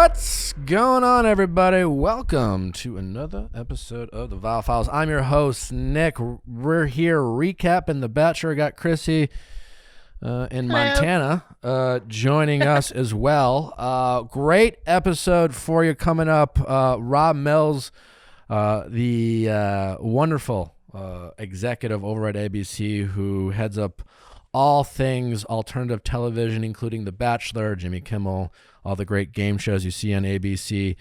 What's going on, everybody? Welcome to another episode of the Viall Files. I'm your host, Nick. We're here recapping The Bachelor. Got Chrissy in Montana joining us as well. Great episode for you coming up. Rob Mills, the wonderful executive over at ABC who heads up all things alternative television, including The Bachelor, Jimmy Kimmel, all the great game shows you see on ABC,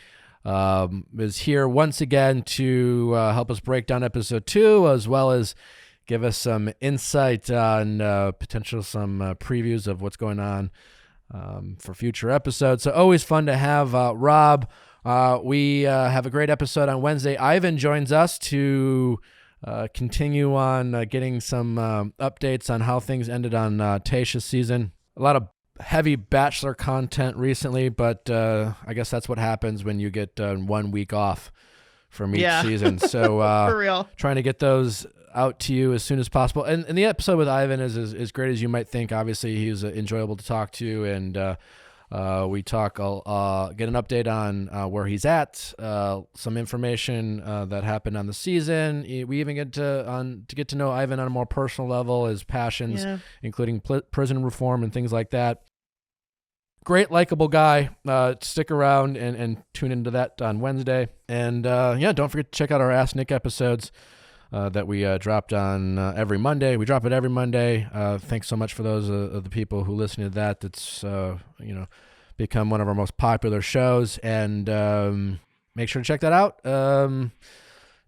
is here once again to help us break down episode 2, as well as give us some insight on potential some previews of what's going on for future episodes. So always fun to have Rob. We have a great episode on Wednesday. Ivan joins us to continue on getting some updates on how things ended on Tayshia's season. A lot of heavy Bachelor content recently, but I guess that's what happens when you get 1 week off from each season. So for real, trying to get those out to you as soon as possible. And the episode with Ivan is as great as you might think. Obviously, he's enjoyable to talk to, and we talk, get an update on where he's at, some information that happened on the season. We even get to know Ivan on a more personal level, his passions, including prison reform and things like that. Great, likable guy. Stick around and tune into that on Wednesday. And don't forget to check out our Ask Nick episodes that we dropped on every Monday. We drop it every Monday. Thanks so much for those of the people who listen to that. That's become one of our most popular shows, and make sure to check that out.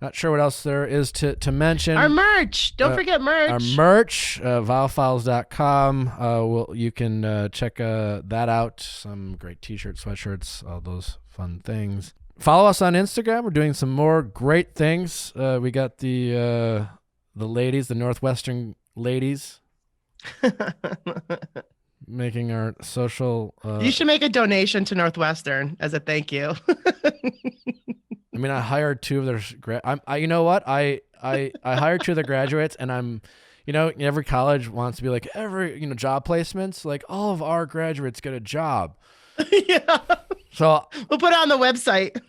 Not sure what else there is to mention. Our merch. Don't forget merch. Our merch, viallfiles.com. You can check that out. Some great t-shirts, sweatshirts, all those fun things. Follow us on Instagram. We're doing some more great things. We got the ladies, the Northwestern ladies, making our social. You should make a donation to Northwestern as a thank you. I mean, I hired two of their. You know what? I hired two of their graduates, and I'm. Every college wants to be like job placements. Like all of our graduates get a job. Yeah. So we'll put it on the website.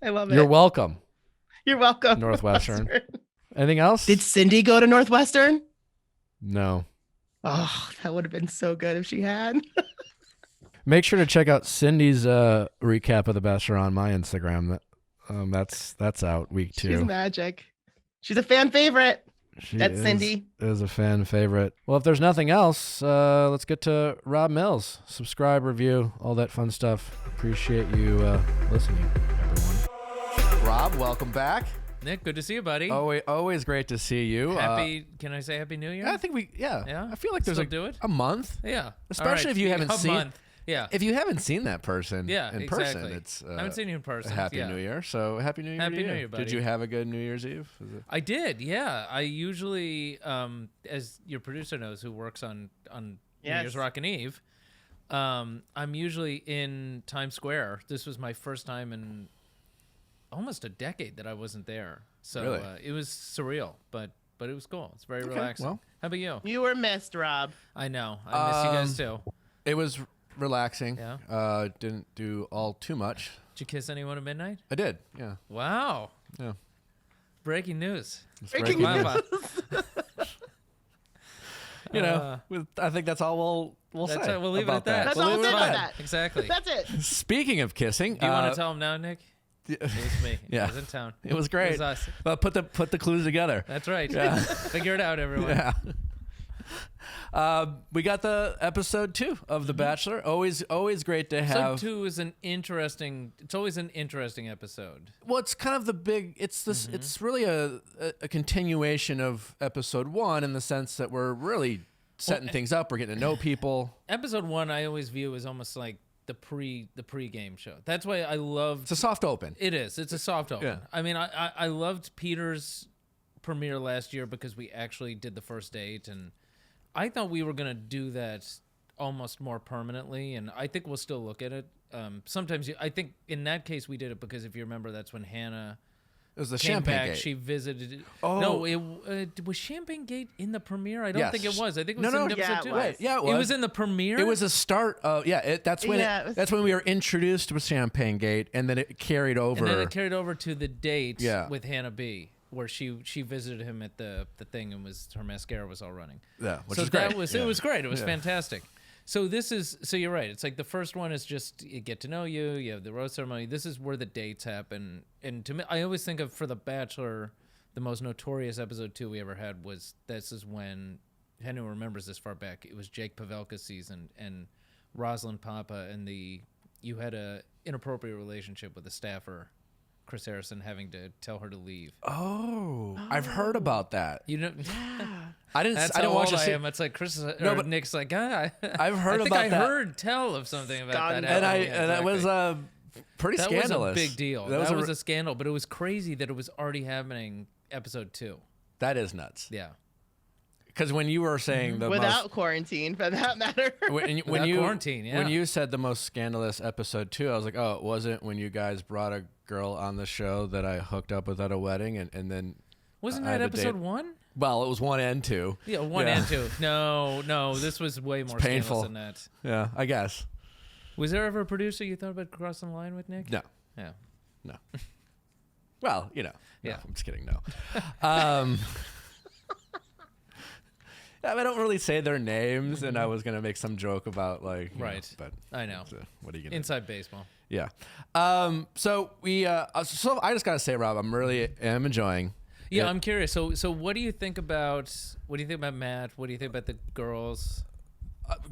I love it. You're welcome. You're welcome. Northwestern. Anything else? Did Cindy go to Northwestern? No. Oh, that would have been so good if she had. Make sure to check out Cindy's recap of The Bachelor on my Instagram. That's out week 2. She's magic. She's a fan favorite. Cindy is a fan favorite. Well, if there's nothing else, let's get to Rob Mills. Subscribe, review, all that fun stuff. Appreciate you listening, everyone. Rob, welcome back. Nick, good to see you, buddy. Always great to see you. Can I say Happy New Year? I think yeah. I feel like there's a month. Yeah. Especially if you haven't seen month. Yeah. If you haven't seen that person in person, it's I haven't seen you in person. Happy New Year. So Happy New Year. Happy New Year, buddy. Did you have a good New Year's Eve? I did, yeah. I usually, as your producer knows, who works on New Year's Rockin' Eve, I'm usually in Times Square. This was my first time in almost a decade that I wasn't there. So really? It was surreal, but it was cool. It's very relaxing. Well, how about you? You were missed, Rob. I know. I miss you guys too. It was relaxing. Yeah. Didn't do all too much. Did you kiss anyone at midnight? I did. Yeah. Wow. Yeah. Breaking news. Breaking news. I think that's all we'll say. We'll leave it at that. That's all we'll say about that. Exactly. That's it. Speaking of kissing, do you want to tell him now, Nick? It was me. Yeah. I was in town. It was great. It was us. But put the clues together. That's right. Yeah. Figure it out, everyone. Yeah. We got the episode 2 of The Bachelor. Always great to have. Episode 2 is it's always an interesting episode. Well, it's kind of it's really a continuation of episode 1 in the sense that we're really setting things up. We're getting to know people. Episode 1 I always view as almost like the pre-game show. That's why I love. It's a soft open. It is. It's a soft open. Yeah. I mean, I loved Peter's premiere last year because we actually did the first date, and I thought we were gonna do that almost more permanently, and I think we'll still look at it. Sometimes I think in that case we did it because if you remember, that's when Hannah It was the came Champagne back. Gate. She visited. Oh. No, it was Champagne Gate in the premiere. I don't think it was. I think it was in episode 2. Right. Yeah, it was. It was in the premiere. It was a start of that's when that's when we were introduced to Champagne Gate, and then it carried over. And then it carried over to the date Yeah. with Hannah B, where she visited him at the thing and her mascara was all running. Yeah, which so is great. It was great. It was fantastic. So you're right. It's like the first one is just you get to know you. You have the rose ceremony. This is where the dates happen. And to me, I always think of for The Bachelor, the most notorious episode 2 we ever had was this is when Henry remembers this far back. It was Jake Pavelka's season and Rosalind Papa and you had a inappropriate relationship with a staffer, Chris Harrison, having to tell her to leave. Oh, I've heard about that. You know, I didn't. that's I didn't how watch old the I am. It's like Chris but Nick's like, I've heard I think about I that. heard tell of something about that. And that was pretty that scandalous. was a big deal. That was a scandal, but it was crazy that it was already happening episode 2. That is nuts. Yeah. Because when you were saying without quarantine, for that matter. when quarantine, yeah. When you said the most scandalous episode 2, I was like, oh, it wasn't when you guys brought a girl on the show that I hooked up with at a wedding, and then wasn't that episode 1? Well, it was 1 and 2. Yeah, 1 and 2. No, this was way more painful scandalous than that. Yeah, I guess. Was there ever a producer you thought about crossing the line with, Nick? No. Yeah. No. Well, Yeah. No, I'm just kidding. No. I don't really say their names, and I was gonna make some joke about but I know. What are you gonna Inside baseball? Yeah. So I just gotta say, Rob, am enjoying. Yeah, I'm curious. So what do you think about Matt? What do you think about the girls?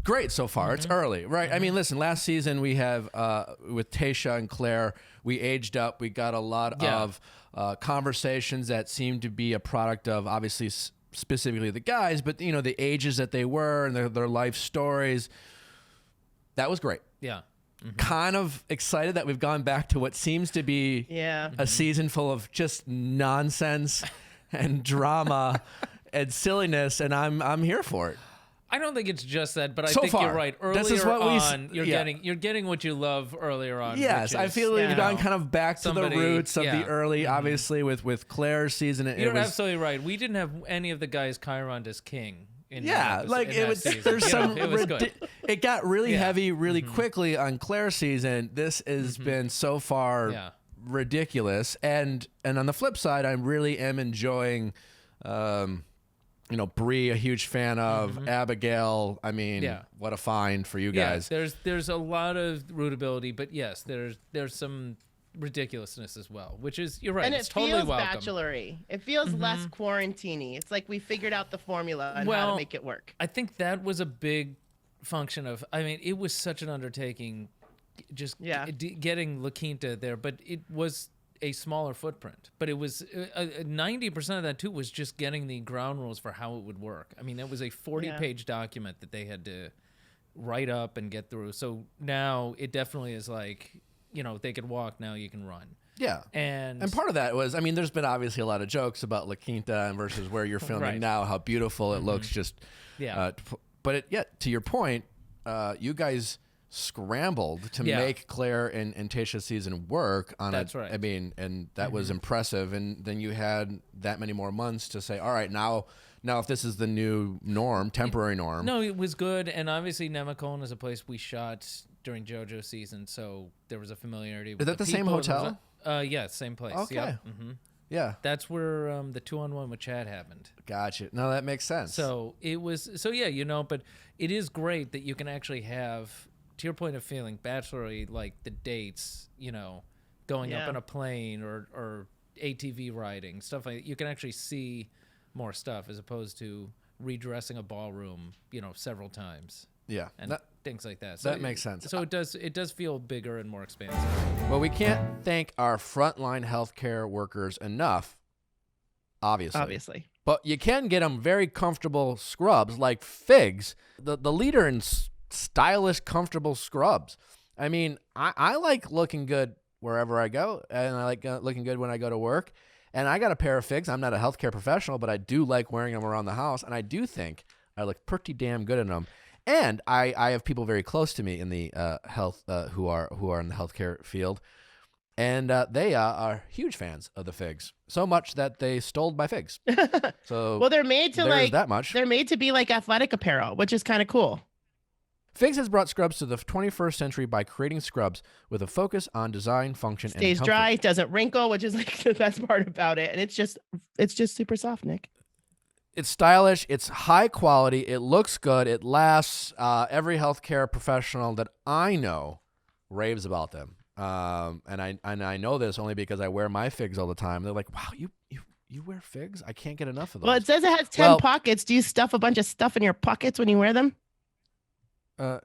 Great so far. It's early, right? I mean, listen, last season we have with Tayshia and Claire, we aged up. We got a lot of conversations that seemed to be a product of obviously specifically the guys, but the ages that they were and their life stories. That was great. Yeah. Kind of excited that we've gone back to what seems to be a season full of just nonsense and drama and silliness, and I'm here for it. I don't think it's just that, but I So think far, you're right. this is Earlier what on, you're getting what you love earlier on. Yes, I feel like we've gone kind of back to the roots of the early, obviously with Claire's season. You're absolutely right. We didn't have any of the guys Chiron as king. There's some. It got really heavy really quickly on Claire's season. This has been so far ridiculous, and on the flip side, I really am enjoying. Brie, a huge fan of Abigail. I mean, what a find for you guys. There's a lot of rootability, but yes, there's some ridiculousness as well, which is, you're right. And it's it totally feels welcome. Bachelor-y. It feels less quarantine-y. It's like we figured out the formula and how to make it work. I think that was a big function of. I mean, it was such an undertaking, just getting La Quinta there, but it was a smaller footprint, but it was 90% of that too was just getting the ground rules for how it would work. I mean, it was a 40-page document that they had to write up and get through. So now it definitely is like, they could walk, now you can run. Yeah. And part of that was, I mean, there's been obviously a lot of jokes about La Quinta and versus where you're filming now, how beautiful it looks. Just but to your point, you guys scrambled to make Claire and Tayshia's season work on That's right. I mean, and that was impressive. And then you had that many more months to say, all right, now if this is the new norm, temporary norm. No, it was good. And obviously Nemacolin is a place we shot during JoJo's season, so there was a familiarity with Is that the same people. hotel? Yeah, same place. Okay. Yep. Yeah. That's where the 2-on-1 with Chad happened. Gotcha. No, that makes sense. So it was, but it is great that you can actually have, to your point of feeling Bachelor-y, like the dates, going up on a plane or ATV riding, stuff like that. You can actually see more stuff as opposed to redressing a ballroom, several times. Yeah. And things like that. So that makes sense. So it does feel bigger and more expansive. Well, we can't thank our frontline healthcare workers enough, obviously. But you can get them very comfortable scrubs like Figs, the leader in stylish, comfortable scrubs. I mean, I like looking good wherever I go, and I like looking good when I go to work. And I got a pair of Figs. I'm not a healthcare professional, but I do like wearing them around the house, and I do think I look pretty damn good in them. And I have people very close to me in the health who are in the healthcare field And they are huge fans of the figs, so much that they stole my figs. So well, they're made to like that much. They're made to be like athletic apparel, which is kind of cool. Figs has brought scrubs to the 21st century by creating scrubs with a focus on design, function, and comfort. Stays dry, doesn't wrinkle, which is like the best part about it. And it's just super soft, Nick. It's stylish. It's high quality. It looks good. It lasts. Every healthcare professional that I know raves about them. And I know this only because I wear my figs all the time. They're like, wow, you wear figs? I can't get enough of those. Well, it says it has 10 pockets. Do you stuff a bunch of stuff in your pockets when you wear them?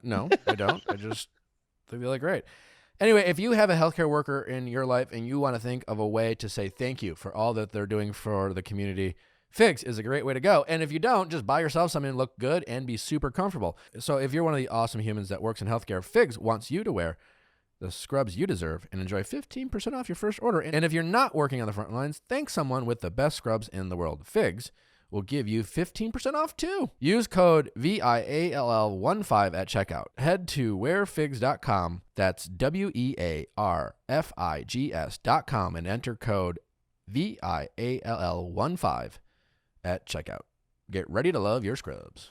No, I don't. They look great. Anyway, if you have a healthcare worker in your life and you want to think of a way to say thank you for all that they're doing for the community, figs is a great way to go. And if you don't, just buy yourself something and look good and be super comfortable. So if you're one of the awesome humans that works in healthcare, Figs wants you to wear the scrubs you deserve and enjoy 15% off your first order. And if you're not working on the front lines, thank someone with the best scrubs in the world. Figs will give you 15% off too. Use code VIALL15 at checkout. Head to wearfigs.com. That's WEARFIGS.com and enter code VIALL15 at checkout. Get ready to love your scrubs.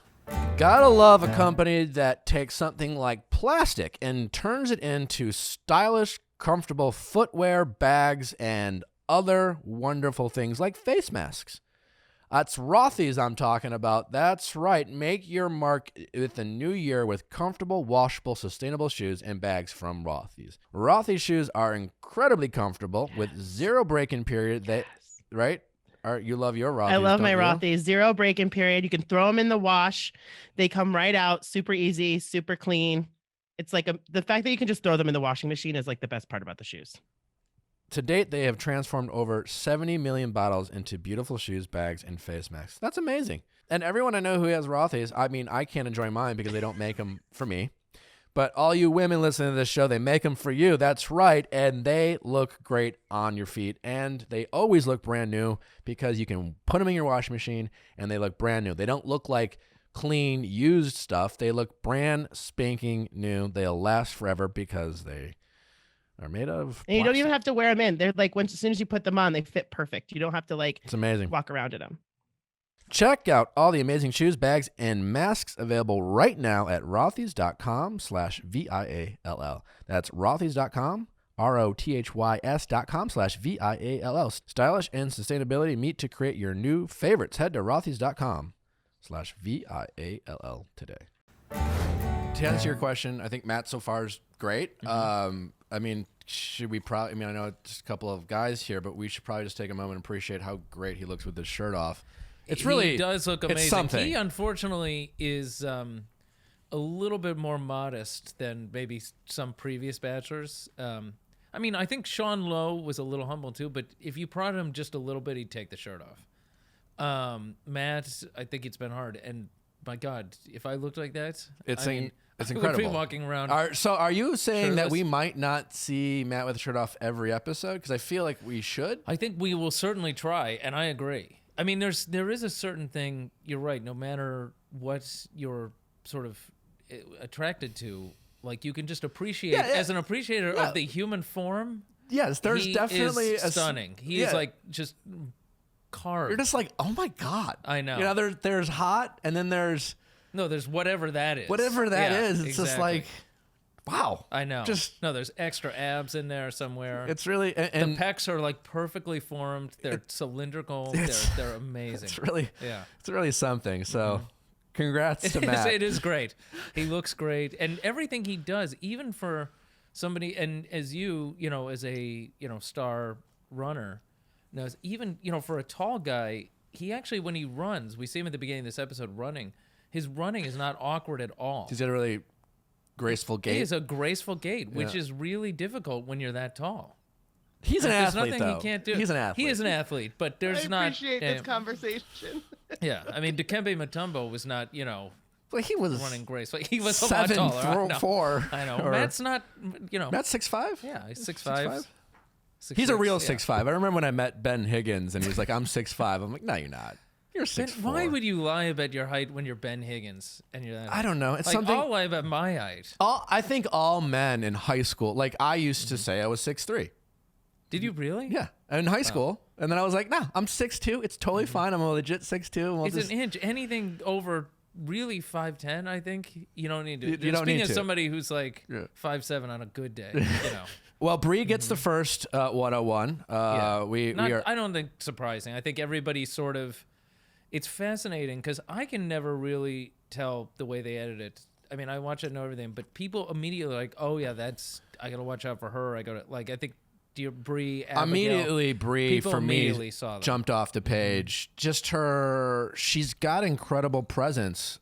Gotta love a company that takes something like plastic and turns it into stylish, comfortable footwear, bags, and other wonderful things like face masks. That's Rothy's I'm talking about. That's right. Make your mark with the new year with comfortable, washable, sustainable shoes and bags from Rothy's. Rothy's shoes are incredibly comfortable with zero break-in period. Right? You love your Rothy's. I love my Rothy's. Zero break-in period. You can throw them in the wash. They come right out. Super easy, super clean. It's like the fact that you can just throw them in the washing machine is like the best part about the shoes. To date, they have transformed over 70 million bottles into beautiful shoes, bags, and face masks. That's amazing. And everyone I know who has Rothy's, I mean, I can't enjoy mine because they don't make them for me. But all you women listening to this show, they make them for you. That's right. And they look great on your feet. And they always look brand new because you can put them in your washing machine and they look brand new. They don't look like clean, used stuff. They look brand spanking new. They'll last forever because they are made of and you don't even have to wear them in. They're like, as soon as you put them on, they fit perfect. You don't have to it's amazing. Walk around in them. Check out all the amazing shoes, bags, and masks available right now at rothys.com/VIALL. That's rothys.com, rothys.com/VIALL. Stylish and sustainability meet to create your new favorites. Head to rothys.com/VIALL today. To answer your question, I think Matt so far is great. Mm-hmm. I mean, should we probably, I know it's a couple of guys here, but we should probably just take a moment and appreciate how great he looks with his shirt off. He does look amazing. He unfortunately is a little bit more modest than maybe some previous bachelors. I think Sean Lowe was a little humble too, but if you prod him just a little bit, he'd take the shirt off. Matt, I think it's been hard. And my God, if I looked like that, it's incredible. I would be walking around. So are you saying shirtless? That we might not see Matt with the shirt off every episode? Because I feel like we should. I think we will certainly try, and I agree. There is a certain thing, you're right, no matter what you're sort of attracted to, like you can just appreciate, as an appreciator of the human form. Yes, there's definitely stunning. He is like just carved. You're just like, oh my God. I know. There's hot, and then there's whatever that is. Whatever that is, it's just like, wow. I know. There's extra abs in there somewhere. It's really, and the pecs are like perfectly formed. They're cylindrical. They're amazing. It's really something. So congrats to Matt. It is great. He looks great. And everything he does, even for somebody, and as as a, star runner, knows, even, for a tall guy, he actually, when he runs, we see him at the beginning of this episode running, his running is not awkward at all. He's got a really graceful gait. It is a graceful gait, which is really difficult when you're that tall. He's an athlete, though. He can't do. He's an athlete. He is an athlete, but there's not. I appreciate this conversation. Yeah, Dikembe Mutombo was not, well, he was running graceful. He was 7'4". I know. Matt's not, Matt's 6'5". Yeah, he's 6'5". He's a real 6'5". I remember when I met Ben Higgins, and he was like, "I'm 6'5". I'm like, "No, you're not. You're 6'4". Why would you lie about your height when you're Ben Higgins and you're that? I don't know. It's like, something. I'll lie about my height. I think all men in high school, like I used to say, I was 6'3". Did you really? Yeah, in high school. And then I was like, nah, I'm 6'2". It's totally fine. I'm a legit 6'2". We'll It's an inch. Anything over really 5'10", I think you don't need to. You don't need to. Somebody who's like 5'7" on a good day, Well, Brie gets the first 101. I don't think surprising. I think everybody sort of. It's fascinating because I can never really tell the way they edit it. I mean, I watch it and know everything, but people immediately like, oh yeah, I gotta watch out for her. I think. Brie, Abigail, immediately Brie for me saw jumped off the page. Just she's got incredible presence,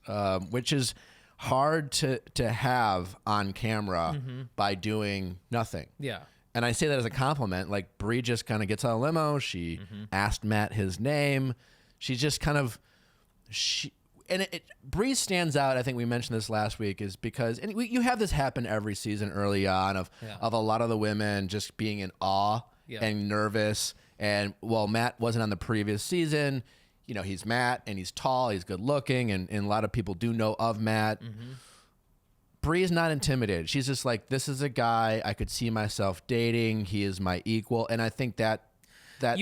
which is hard to have on camera by doing nothing. Yeah. And I say that as a compliment. Like, Brie just kind of gets out of the limo. She asked Matt his name. She's just kind of Brie stands out. I think we mentioned this last week, is because you have this happen every season early on of a lot of the women just being in awe and nervous. And while Matt wasn't on the previous season, he's Matt and he's tall, he's good looking, and a lot of people do know of Matt. Brie is not intimidated. She's just like, this is a guy I could see myself dating. He is my equal, and I think that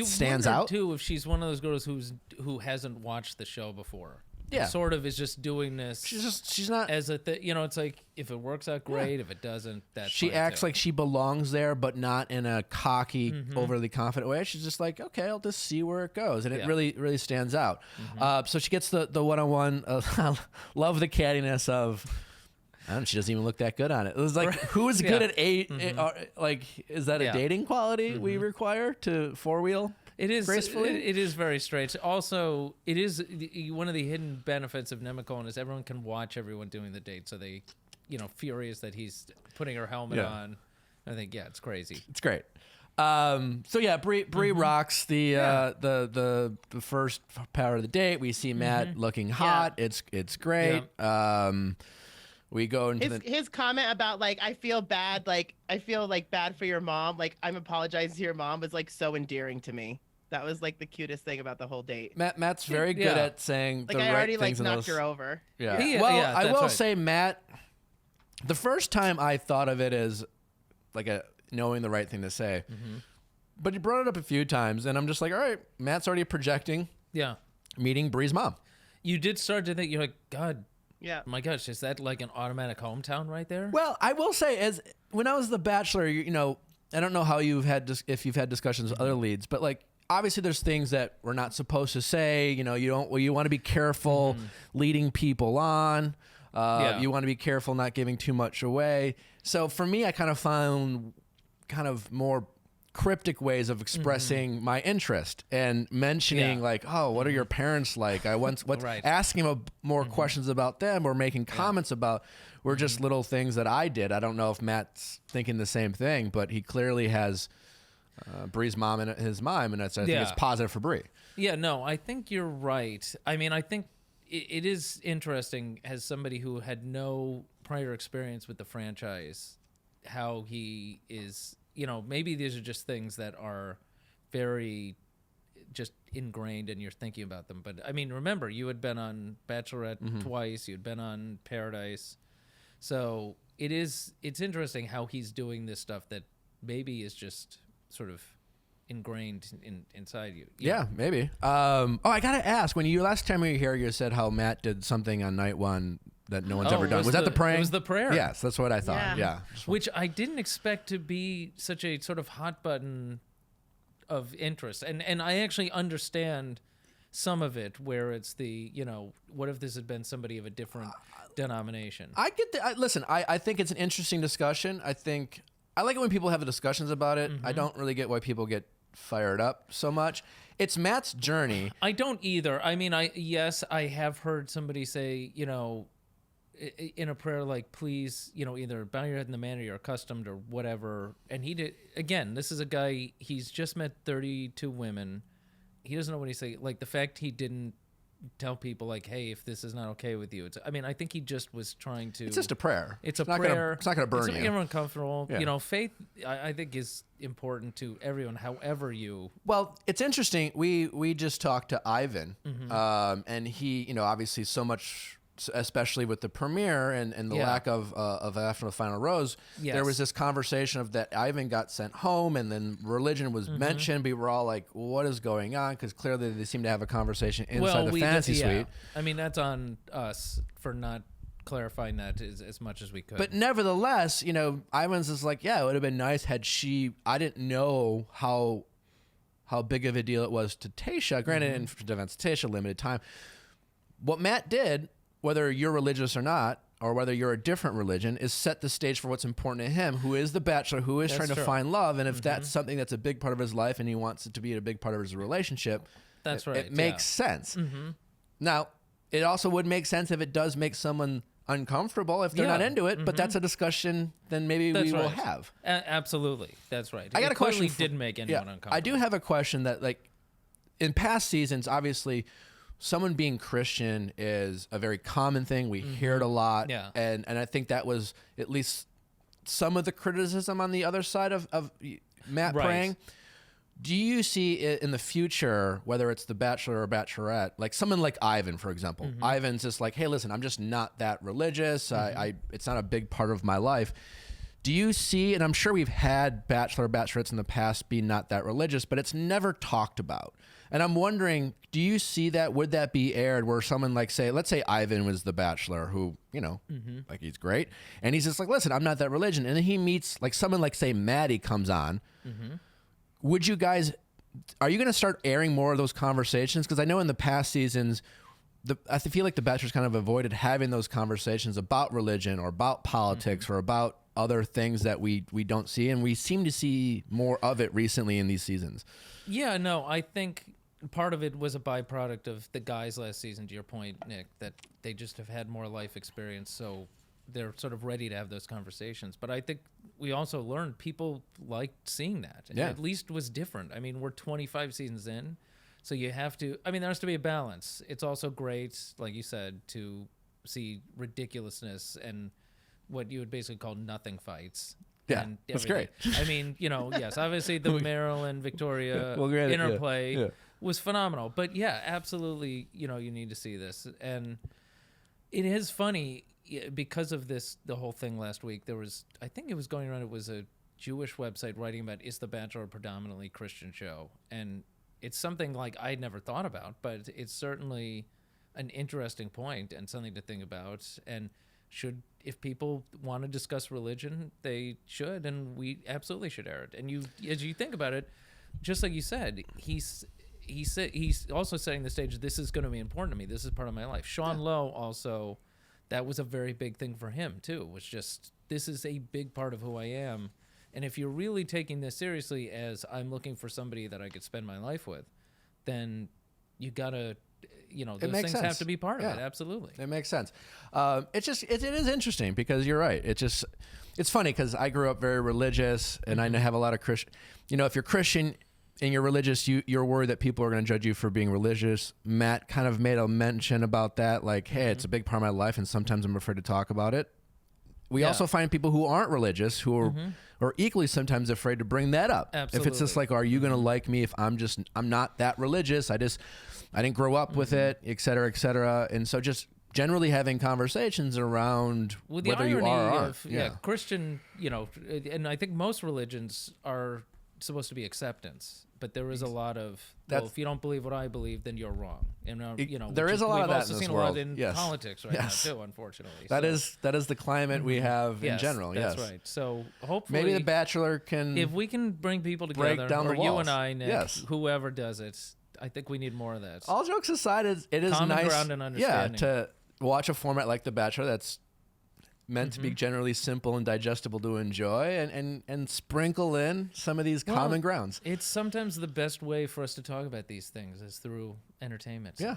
stands out too. If she's one of those girls who hasn't watched the show before. Yeah. Sort of is just doing this. She's not as a it's like, if it works out great, if it doesn't, that's she fine acts too. like she belongs there, but not in a cocky, overly confident way. She's just like, okay, I'll just see where it goes, and it really stands out. So she gets the one-on-one. Love the cattiness of. I don't know, she doesn't even look that good on it. It was like, who is good at eight? Like, is that a dating quality we require to four-wheel? It is gracefully? It is very straight. Also, it is one of the hidden benefits of Nemecone is everyone can watch everyone doing the date, so they, furious that he's putting her helmet on. I think it's crazy. It's great. So yeah, Brie rocks the first part of the date. We see Matt looking hot. It's great. Yeah. We go into his comment about like, I feel bad for your mom, like I'm apologizing to your mom, was like so endearing to me. That was like the cutest thing about the whole date. Matt's very good at saying like, the I right already things. Like knocked her over. Yeah. I will say, Matt, the first time I thought of it as like knowing the right thing to say, but he brought it up a few times, and I'm just like, all right, Matt's already projecting. Yeah. Meeting Brie's mom. You did start to think, you're like, God. Yeah. My gosh, is that like an automatic hometown right there? Well, I will say, as when I was the Bachelor, I don't know how if you've had discussions with other leads, but like, obviously there's things that we're not supposed to say. You want to be careful leading people on. You want to be careful not giving too much away. So for me, I kind of found more cryptic ways of expressing my interest and mentioning like, oh, what are your parents like? Asking more questions about them or making comments about were just little things that I did. I don't know if Matt's thinking the same thing, but he clearly has Brie's mom in his mind, and I think it's positive for Brie. Yeah, no, I think you're right. I mean, I think it is interesting as somebody who had no prior experience with the franchise, how he is. Maybe these are just things that are very just ingrained and you're thinking about them. But I mean, remember, you had been on Bachelorette twice. You'd been on Paradise. So it's interesting how he's doing this stuff that maybe is just sort of ingrained inside you. Yeah, maybe. I got to ask, when last time you were here, you said how Matt did something on night one that no one's ever done. Was that the praying? It was the prayer. Yes, that's what I thought. Yeah. Which I didn't expect to be such a sort of hot button of interest. And I actually understand some of it where it's the, what if this had been somebody of a different denomination? I get that. Listen, I think it's an interesting discussion. I like it when people have the discussions about it. I don't really get why people get fired up so much. It's Matt's journey. I don't either. I mean, I have heard somebody say, in a prayer like, please, either bow your head in the manner you're accustomed or whatever. And he did, again, this is a guy, he's just met 32 women. He doesn't know what he's saying. Like, the fact he didn't tell people, like, hey, if this is not okay with you. I think he just was trying to. It's just a prayer. It's a prayer. It's not going to burn you. It's everyone comfortable. Yeah. Faith, I think, is important to everyone, however you. Well, it's interesting. We just talked to Ivan, and he, obviously so much especially with the premiere and the lack of after the final rose, there was this conversation of that Ivan got sent home, and then religion was mentioned. We were all like, what is going on? Because clearly they seem to have a conversation inside the fantasy suite. I mean, that's on us for not clarifying that as much as we could. But nevertheless, Ivan's is like, yeah, it would have been nice had I didn't know how big of a deal it was to Tayshia. Granted, in defense of Tayshia, limited time. What Matt did, whether you're religious or not, or whether you're a different religion, is set the stage for what's important to him, who is the bachelor, who is trying to find love. And if that's something that's a big part of his life and he wants it to be a big part of his relationship, it makes sense. Now, it also would make sense if it does make someone uncomfortable if they're not into it, but that's a discussion then maybe we will have. Absolutely. That's right. I got a question. Didn't make anyone uncomfortable. I do have a question that, like, in past seasons, obviously, someone being Christian is a very common thing. We hear it a lot. Yeah. And I think that was at least some of the criticism on the other side of Matt praying. Do you see it in the future, whether it's the Bachelor or Bachelorette, like someone like Ivan, for example? Ivan's just like, hey, listen, I'm just not that religious. It's not a big part of my life. Do you see, and I'm sure we've had Bachelor or Bachelorettes in the past be not that religious, but it's never talked about. And I'm wondering, do you see that? Would that be aired where someone like, let's say Ivan was the Bachelor who, like he's great. And he's just like, listen, I'm not that religion. And then he meets like someone like, say, Maddie comes on. Would you guys, are you going to start airing more of those conversations? Because I know in the past seasons, I feel like the Bachelor's kind of avoided having those conversations about religion or about politics or about other things that we don't see. And we seem to see more of it recently in these seasons. Yeah, no, I think part of it was a byproduct of the guys last season, to your point, Nick, that they just have had more life experience. So they're sort of ready to have those conversations. But I think we also learned people liked seeing that. And at least was different. I mean, we're 25 seasons in, so you have to, there has to be a balance. It's also great, like you said, to see ridiculousness and what you would basically call nothing fights. Yeah, that's great. I mean, yes, obviously the Marilyn Victoria interplay was phenomenal. But yeah, absolutely, you need to see this. And it is funny because of this, the whole thing last week, I think it was going around, it was a Jewish website writing about, is the Bachelor a predominantly Christian show? And it's something like I'd never thought about, but it's certainly an interesting point and something to think about. And if people want to discuss religion, they should, and we absolutely should air it. And as you think about it, just like you said, he's also setting the stage. This is going to be important to me. This is part of my life. Sean Lowe also, that was a very big thing for him too. Was just, this is a big part of who I am. And if you're really taking this seriously as I'm looking for somebody that I could spend my life with, then you gotta. Those things have to be part of it. Absolutely. It makes sense. It is interesting because you're right. It's funny because I grew up very religious and I have a lot of Christian, if you're Christian and you're religious, you're worried that people are going to judge you for being religious. Matt kind of made a mention about that. Like, hey, it's a big part of my life and sometimes I'm afraid to talk about it. We also find people who aren't religious who are equally sometimes afraid to bring that up. Absolutely. If it's just like, are you going to like me if I'm not that religious? I didn't grow up with it, et cetera, et cetera. And so just generally having conversations around whether you are or aren't. Christian, and I think most religions are supposed to be acceptance, but there is a lot of, if you don't believe what I believe, then you're wrong. And there is a lot of that in this world. We've also seen a lot in politics now too, unfortunately. That is the climate we have in general. That's right. So hopefully, maybe the Bachelor can, if we can bring people together, break down or the walls. You and I, Nick, whoever does it. I think we need more of that. All jokes aside, it is common nice, ground and understanding. to watch a format like The Bachelor that's meant to be generally simple and digestible to enjoy, and sprinkle in some of these common grounds. It's sometimes the best way for us to talk about these things is through entertainment. Yeah.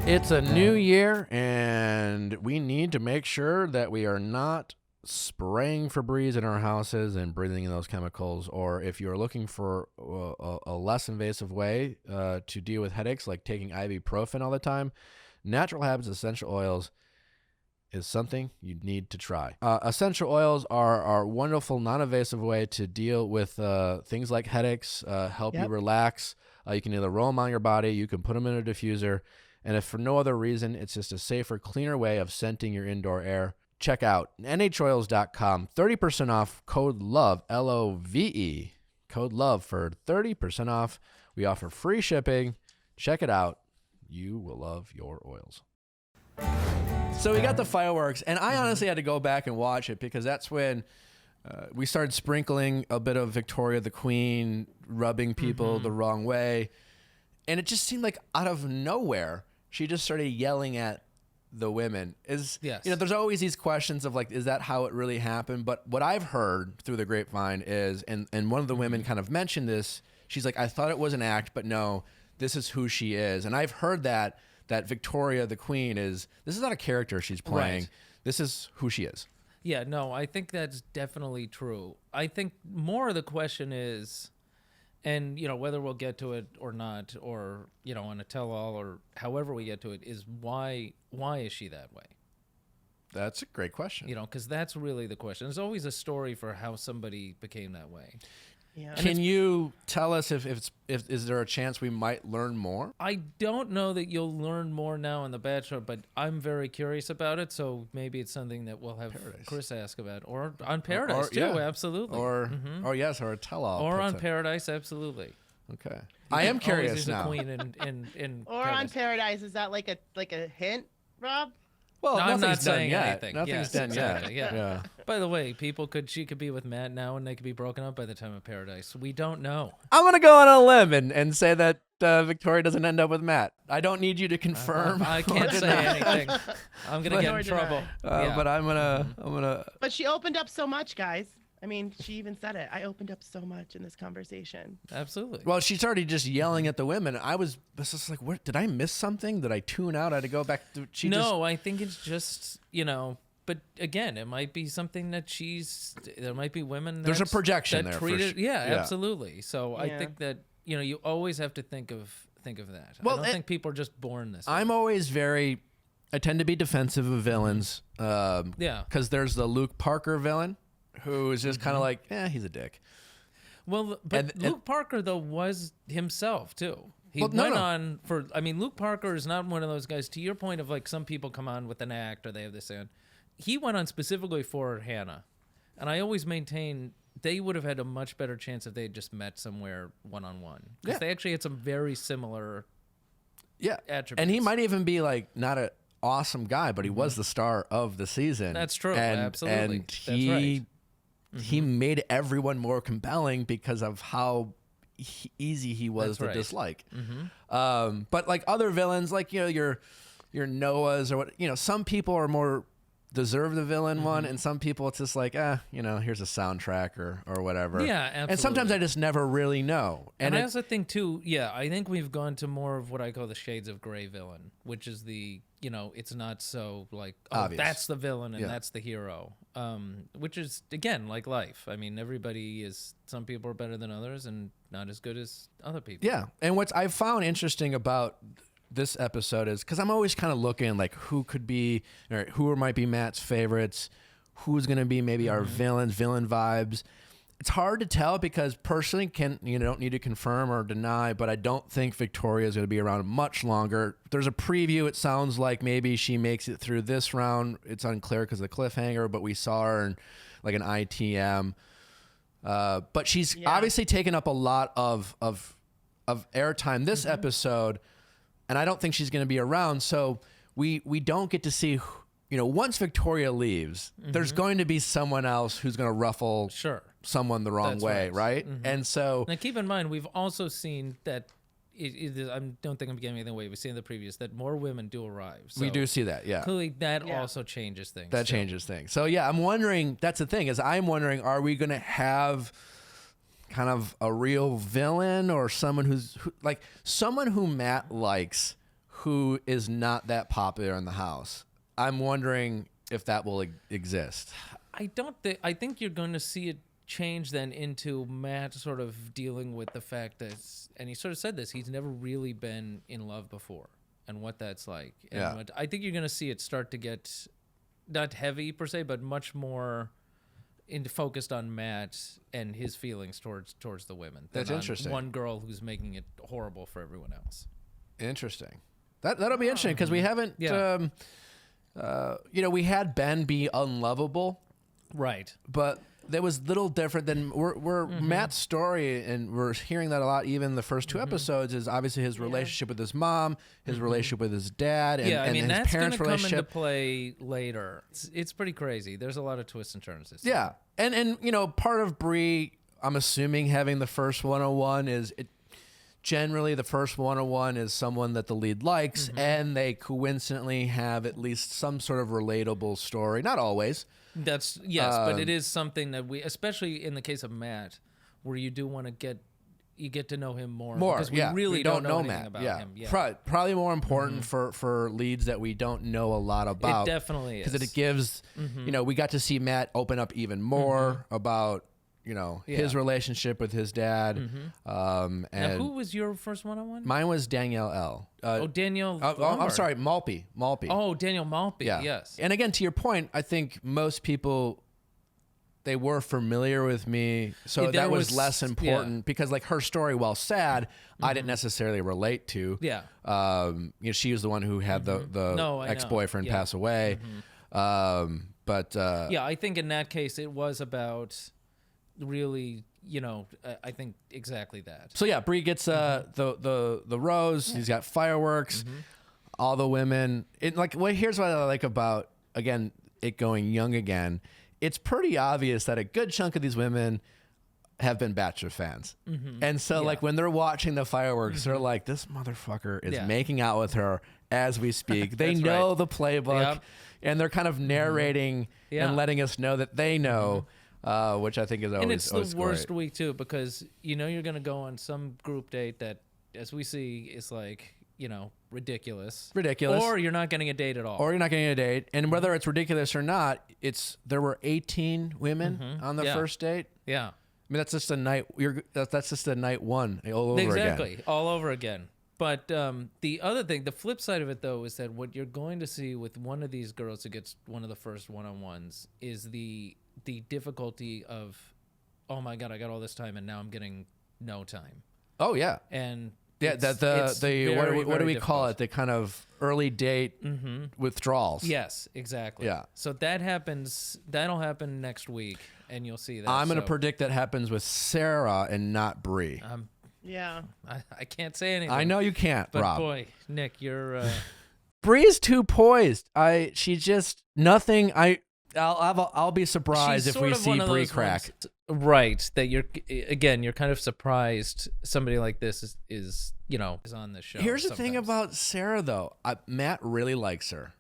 It's a new year, and we need to make sure that we are not spraying Febreze in our houses and breathing in those chemicals, or if you're looking for a less invasive way to deal with headaches, like taking ibuprofen all the time, Natural Habits Essential Oils is something you need to try. Essential oils are a wonderful, non-invasive way to deal with things like headaches, help you relax. You can either roll them on your body, you can put them in a diffuser, And if for no other reason, it's just a safer, cleaner way of scenting your indoor air. Check out nhoils.com, 30% off, code LOVE, L-O-V-E, code LOVE for 30% off. We offer free shipping. Check it out. You will love your oils. So we got the fireworks, and I honestly had to go back and watch it because that's when we started sprinkling a bit of Victoria the Queen, rubbing people the wrong way. And it just seemed like out of nowhere, she just started yelling at the women. Yes. There's always these questions of like, is that how it really happened? But what I've heard through the grapevine is, and one of the women kind of mentioned this, she's like, I thought it was an act, but no, this is who she is. And I've heard that Victoria the Queen this is not a character she's playing. Right. This is who she is. Yeah, no, I think that's definitely true. I think more of the question is, and, whether we'll get to it or not, or, on a tell-all or however we get to it, is why is she that way? That's a great question. Because that's really the question. There's always a story for how somebody became that way. Yeah. Can you tell us if is there a chance we might learn more? I don't know that you'll learn more now on The Bachelor, but I'm very curious about it. So maybe it's something that we'll have Chris ask about, or on Paradise too. Yeah. Absolutely. Or yes, or a tell-all. Or on Paradise, absolutely. Okay. I am curious now. A queen in or Paradise. On Paradise, is that like a hint, Rob? Well, no, I'm not saying anything. Nothing's done exactly, yet. Yeah. By the way, she could be with Matt now, and they could be broken up by the time of Paradise. We don't know. I'm gonna go on a limb and say that Victoria doesn't end up with Matt. I don't need you to confirm. I can't say anything. I'm gonna get in trouble. But I'm gonna. But she opened up so much, guys. I mean, she even said it. I opened up so much in this conversation. Absolutely. Well, she started just yelling at the women. I was just like, "What? Did I miss something? Did I tune out? I had to go back to." I think it's just But again, it might be something that there might be women. There's a projection there. Absolutely. So I think that you always have to think of that. Well, I don't think people are just born this way. I'm always I tend to be defensive of villains. Because there's the Luke Parker villain, who is just kind of like, he's a dick. Well, but Luke Parker, though, was himself, too. Luke Parker is not one of those guys, to your point of, like, some people come on with an act or they have this in. He went on specifically for Hannah. And I always maintain they would have had a much better chance if they had just met somewhere one-on-one. Because they actually had some very similar attributes. And he might even be, like, not an awesome guy, but he was the star of the season. That's true. Absolutely. And he made everyone more compelling because of how easy he was to dislike. But like other villains, like your Noahs or what, some people are more deserve the villain one, and some people it's just like here's a soundtrack or whatever. Yeah, absolutely. And sometimes I just never really know. And I also think too, I think we've gone to more of what I call the shades of gray villain, which is the it's not so like obvious. That's the villain and that's the hero. Which is again like life. I mean, some people are better than others and not as good as other people. Yeah. And what I've found interesting about this episode is because I'm always kind of looking like who could be or who might be Matt's favorites, who's going to be maybe our villain vibes. It's hard to tell because personally don't need to confirm or deny, but I don't think Victoria is going to be around much longer. There's a preview. It sounds like maybe she makes it through this round. It's unclear because of the cliffhanger, but we saw her in like an ITM. But she's obviously taken up a lot of airtime this episode, and I don't think she's going to be around. So we don't get to see, once Victoria leaves, there's going to be someone else who's going to ruffle someone the wrong way, right? And so... Now, keep in mind, we've also seen that... I don't think I'm giving anything away. We've seen in the previous that more women do arrive. So we do see that, clearly, that also changes things. That changes things. So, I'm wondering... That's the thing, is I'm wondering, are we going to have kind of a real villain or someone someone who Matt likes who is not that popular in the house? I'm wondering if that will exist. I think you're going to see it change then into Matt sort of dealing with the fact that, and he sort of said this, he's never really been in love before and what that's like. And I think you're going to see it start to get not heavy per se, but much more focused on Matt and his feelings towards the women. That's interesting. One girl who's making it horrible for everyone else. Interesting. That'll be interesting because we haven't. Yeah. We had Ben be unlovable, right? But that was little different than Matt's story, and we're hearing that a lot. Even the first two episodes is obviously his relationship with his mom, his relationship with his dad, and, and his that's parents' gonna relationship. Come into play later. It's pretty crazy. There's a lot of twists and turns. This yeah, and part of Brie, I'm assuming having the first 101 is it. Generally, the first 101 is someone that the lead likes, and they coincidentally have at least some sort of relatable story. Not always. That's but it is something that we, especially in the case of Matt, where you do want to get to know him more because we really don't know Matt about him. Yeah. Probably more important for leads that we don't know a lot about. It definitely is because it gives we got to see Matt open up even more about. His relationship with his dad. And now, who was your first one-on-one? Mine was Danielle L. Danielle. I'm sorry, Malpe. Oh, Danielle Malpe. Yeah. Yes. And again, to your point, I think most people they were familiar with me, so that was less important because, like, her story, while sad, I didn't necessarily relate to. Yeah. She was the one who had the ex-boyfriend pass away. But I think in that case it was about. Really, I think exactly that. So yeah, Brie gets the rose. He's got fireworks. All the women. Here's what I like about it going young again. It's pretty obvious that a good chunk of these women have been Bachelor fans, and so when they're watching the fireworks, they're like, "This motherfucker is making out with her as we speak." They know the playbook, and they're kind of narrating and letting us know that they know. Which I think is always and it's the worst great. week too because you're gonna go on some group date that, as we see, is like ridiculous, or you're not getting a date at all, and whether it's ridiculous or not, there were 18 women on the first date. Yeah, I mean that's just a night. That's just a night one all over again. All over again. But the other thing, the flip side of it though, is that what you're going to see with one of these girls who gets one of the first one-on-ones is the difficulty of, oh my God, I got all this time and now I'm getting no time. Oh yeah. And what do we call it? The kind of early date withdrawals. Yes, exactly. Yeah. So that'll happen next week and you'll see that. I'm going to predict that happens with Sarah and not Brie. Yeah. I can't say anything. I know you can't, but Rob. Boy, Nick, you're Brie is too poised. She just nothing. I'll be surprised if we see Brie crack. Right, that you're kind of surprised somebody like this is on the show. Here's the thing about Sarah though. Matt really likes her.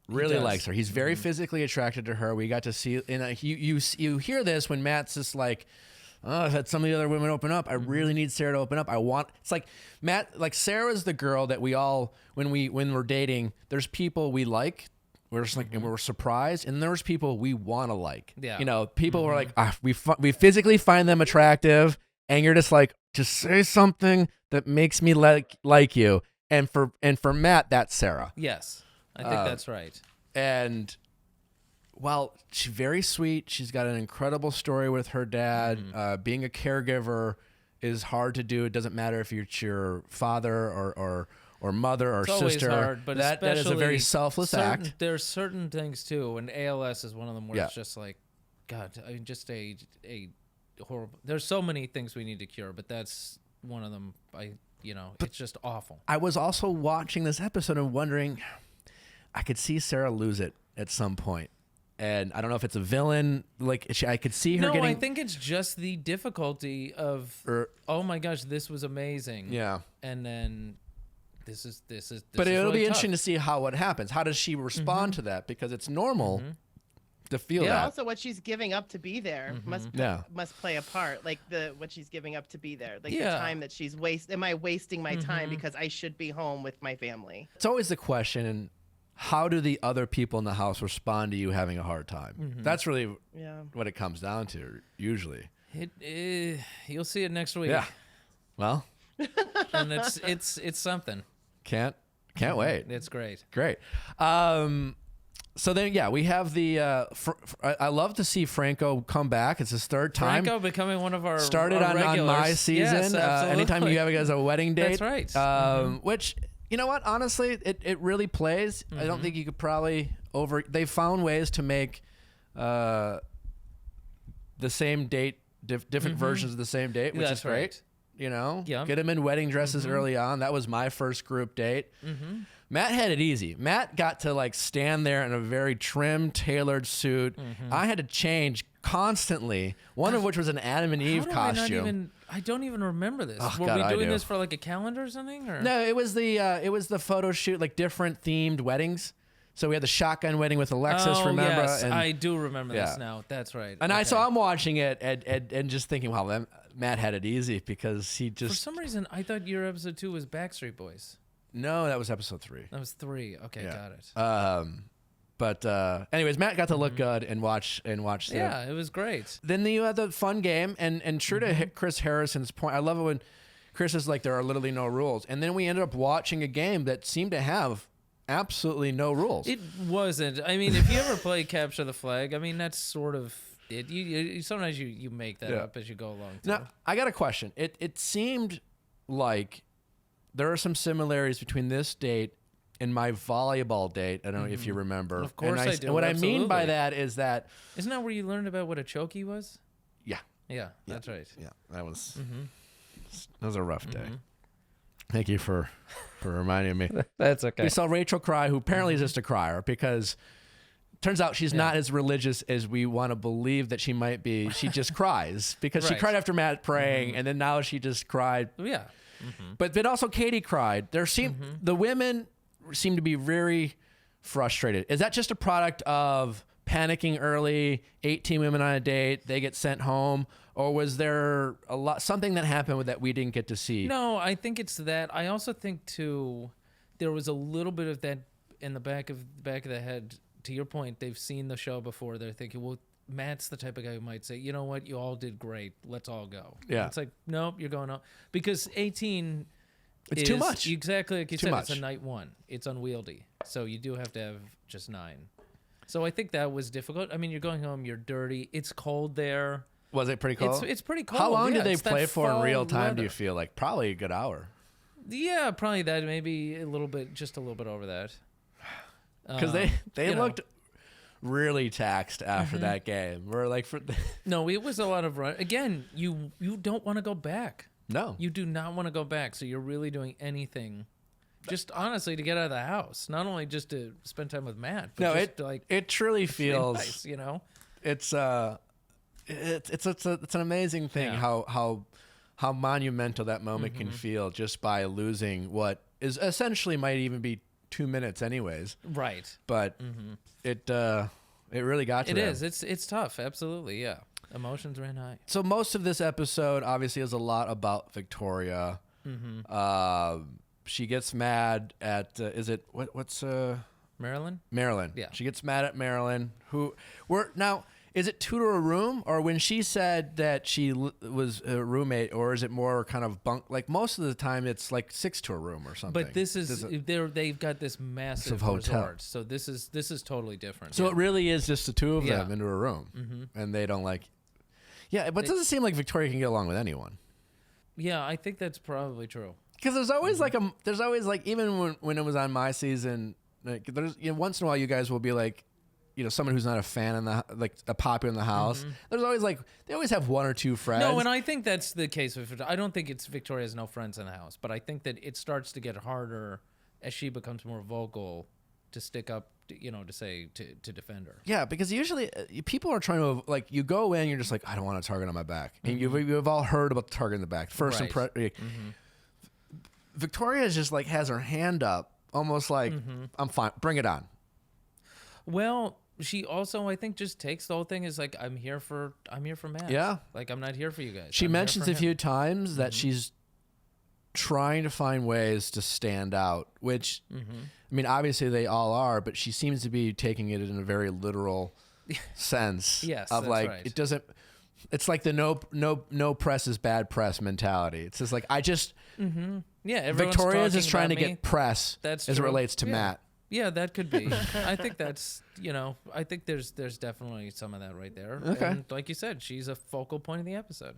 Likes her. He's very physically attracted to her. We got to see you hear this when Matt's just like, oh, I've had some of the other women open up. I really need Sarah to open up. It's like Matt, like Sarah's the girl that we all, when we're dating, there's people we like. We're just like, and we're surprised. And there's people we want to like. Yeah. People were like, we physically find them attractive. And you're just like, just say something that makes me like you. And for Matt, that's Sarah. Yes. I think that's right. And while she's very sweet, she's got an incredible story with her dad. Being a caregiver is hard to do. It doesn't matter if you're your father or mother or it's sister. Always hard, but that is a very selfless act. There's certain things too, and ALS is one of them where it's just like, God, I mean, just a horrible. There's so many things we need to cure, but that's one of them. It's just awful. I was also watching this episode and wondering, I could see Sarah lose it at some point. And I don't know if it's a villain. I could see her getting. No, I think it's just the difficulty of. Oh my gosh, this was amazing. Yeah. And then, this is. But it'll really be tough. interesting to see how it happens. How does she respond to that? Because it's normal to feel that. Also, what she's giving up to be there must play a part. Like what she's giving up to be there. Like the time that she's wasting. Am I wasting my time because I should be home with my family? It's always the question. And how do the other people in the house respond to you having a hard time? That's really what it comes down to, usually. You'll see it next week. Yeah. Well. And it's something. Can't wait. It's great. Great. So then, we have the. I love to see Franco come back. It's his third time. Franco becoming one of our started our on my season. Yes, anytime you have a wedding date. That's right. Which You know what? Honestly, it really plays. I don't think you could probably they found ways to make the same date, different versions of the same date, which is great. Right. You know, Yeah. Get them in wedding dresses early on. That was my first group date. Matt had it easy. Matt got to like stand there in a very trim, tailored suit. I had to change constantly. One of which was an Adam and Eve costume. I don't even remember this. Oh, Were God, we I doing do. this for like a calendar or something? Or? No, it was the photo shoot, like different themed weddings. So we had the shotgun wedding with Alexis. Oh, remember? yes, And, I do remember Yeah. this now. That's right. and Okay. I'm watching it and just thinking, wow, Matt had it easy because he For just some reason, I thought your episode 2 was Backstreet Boys. no, that was episode 3. That was 3. Okay, Yeah. got it. But anyways, Matt got to look good and watch the. Yeah, it was great. Then you had the fun game, and true to Chris Harrison's point, I love it when Chris is like, there are literally no rules. And then we ended up watching a game that seemed to have absolutely no rules. It wasn't. I mean, if you ever play Capture the Flag, I mean, that's sort of it. You sometimes you make that up as you go along. Too. Now, I got a question. It seemed like there are some similarities between this date and my volleyball date. I don't know if you remember. Of course I do, And what I mean by absolutely. that is that, Isn't that where you learned about what a chokey was? yeah, Yeah, that's right. yeah, that was a rough day. Thank you for reminding me. That's okay. We saw Rachel cry, who apparently is just a crier because turns out she's not as religious as we want to believe that she might be. She just cries because she Right. cried after Matt praying, and then now she just cried. Yeah. But also Katie cried. The women seem to be very frustrated. Is that just a product of panicking early, 18 women on a date, they get sent home, or was there something that happened with that we didn't get to see? No, I think it's that. I also think too, there was a little bit of that in the back of the head. To your point, they've seen the show before. They're thinking, well, Matt's the type of guy who might say, you know what, you all did great. Let's all go. Yeah. It's like, nope, you're going out because 18. It's is too much. Exactly like you Too said. much. It's a night one. It's unwieldy, so you do have to have just 9. So I think that was difficult. I mean, you're going home. You're dirty. It's cold there. Was it pretty cold? It's pretty cold. How long yeah, did they it's that play for in fall real time, do you weather. feel like? Probably a good hour. Yeah, probably that. Maybe a little bit, just a little bit over that. Because they you know. looked really taxed after that game. We're like, No, it was a lot of run. Again, you don't want to go back. no. You do not want to go back. So you're really doing anything, just honestly, to get out of the house. Not only just to spend time with Matt, but No, just to, like it truly be feels nice, you know. it's an amazing thing Yeah. how monumental that moment can feel just by losing what is essentially might even be 2 minutes anyways. Right. But it really got to It them. is. It's tough. Absolutely. Yeah. Emotions ran high. So most of this episode obviously is a lot about Victoria. She gets mad at what's Marilyn? Marilyn. Yeah. She gets mad at Marilyn. Is it 2 to a room, or when she said that she was a roommate, or is it more kind of bunk? Like most of the time, it's like 6 to a room or something. But this is they've got this massive hotel. resort, so this is totally different. So yeah. it really is just the 2 of them Yeah. into a room, and they don't like. Yeah, but it doesn't seem like Victoria can get along with anyone. Yeah, I think that's probably true. Because there's always like even when it was on my season, like there's once in a while you guys will be like, someone who's not a fan in a popular in the house. There's always they always have 1 or 2 friends. No, and I think that's the case with. I don't think it's Victoria has no friends in the house, but I think that it starts to get harder as she becomes more vocal to stick up, to defend her. Yeah, because usually people are trying to you go in, you're just like, I don't want a target on my back, and you've all heard about the target in the back. First Right. impression. Victoria is just has her hand up, almost like I'm fine, bring it on. Well, she also, I think, just takes the whole thing as like, I'm here for Matt. Yeah. Like, I'm not here for you guys. She I'm here mentions for a him. few times that she's trying to find ways to stand out, which, I mean, obviously they all are, but she seems to be taking it in a very literal sense. Yes, of that's right. It doesn't, it's like the no press is bad press mentality. It's just like, Yeah, everyone's Victoria's talking just trying to about me. get press That's as it true. relates to Yeah. Matt. Yeah, that could be. I think that's, I think there's definitely some of that right there. Okay. And like you said, she's a focal point of the episode.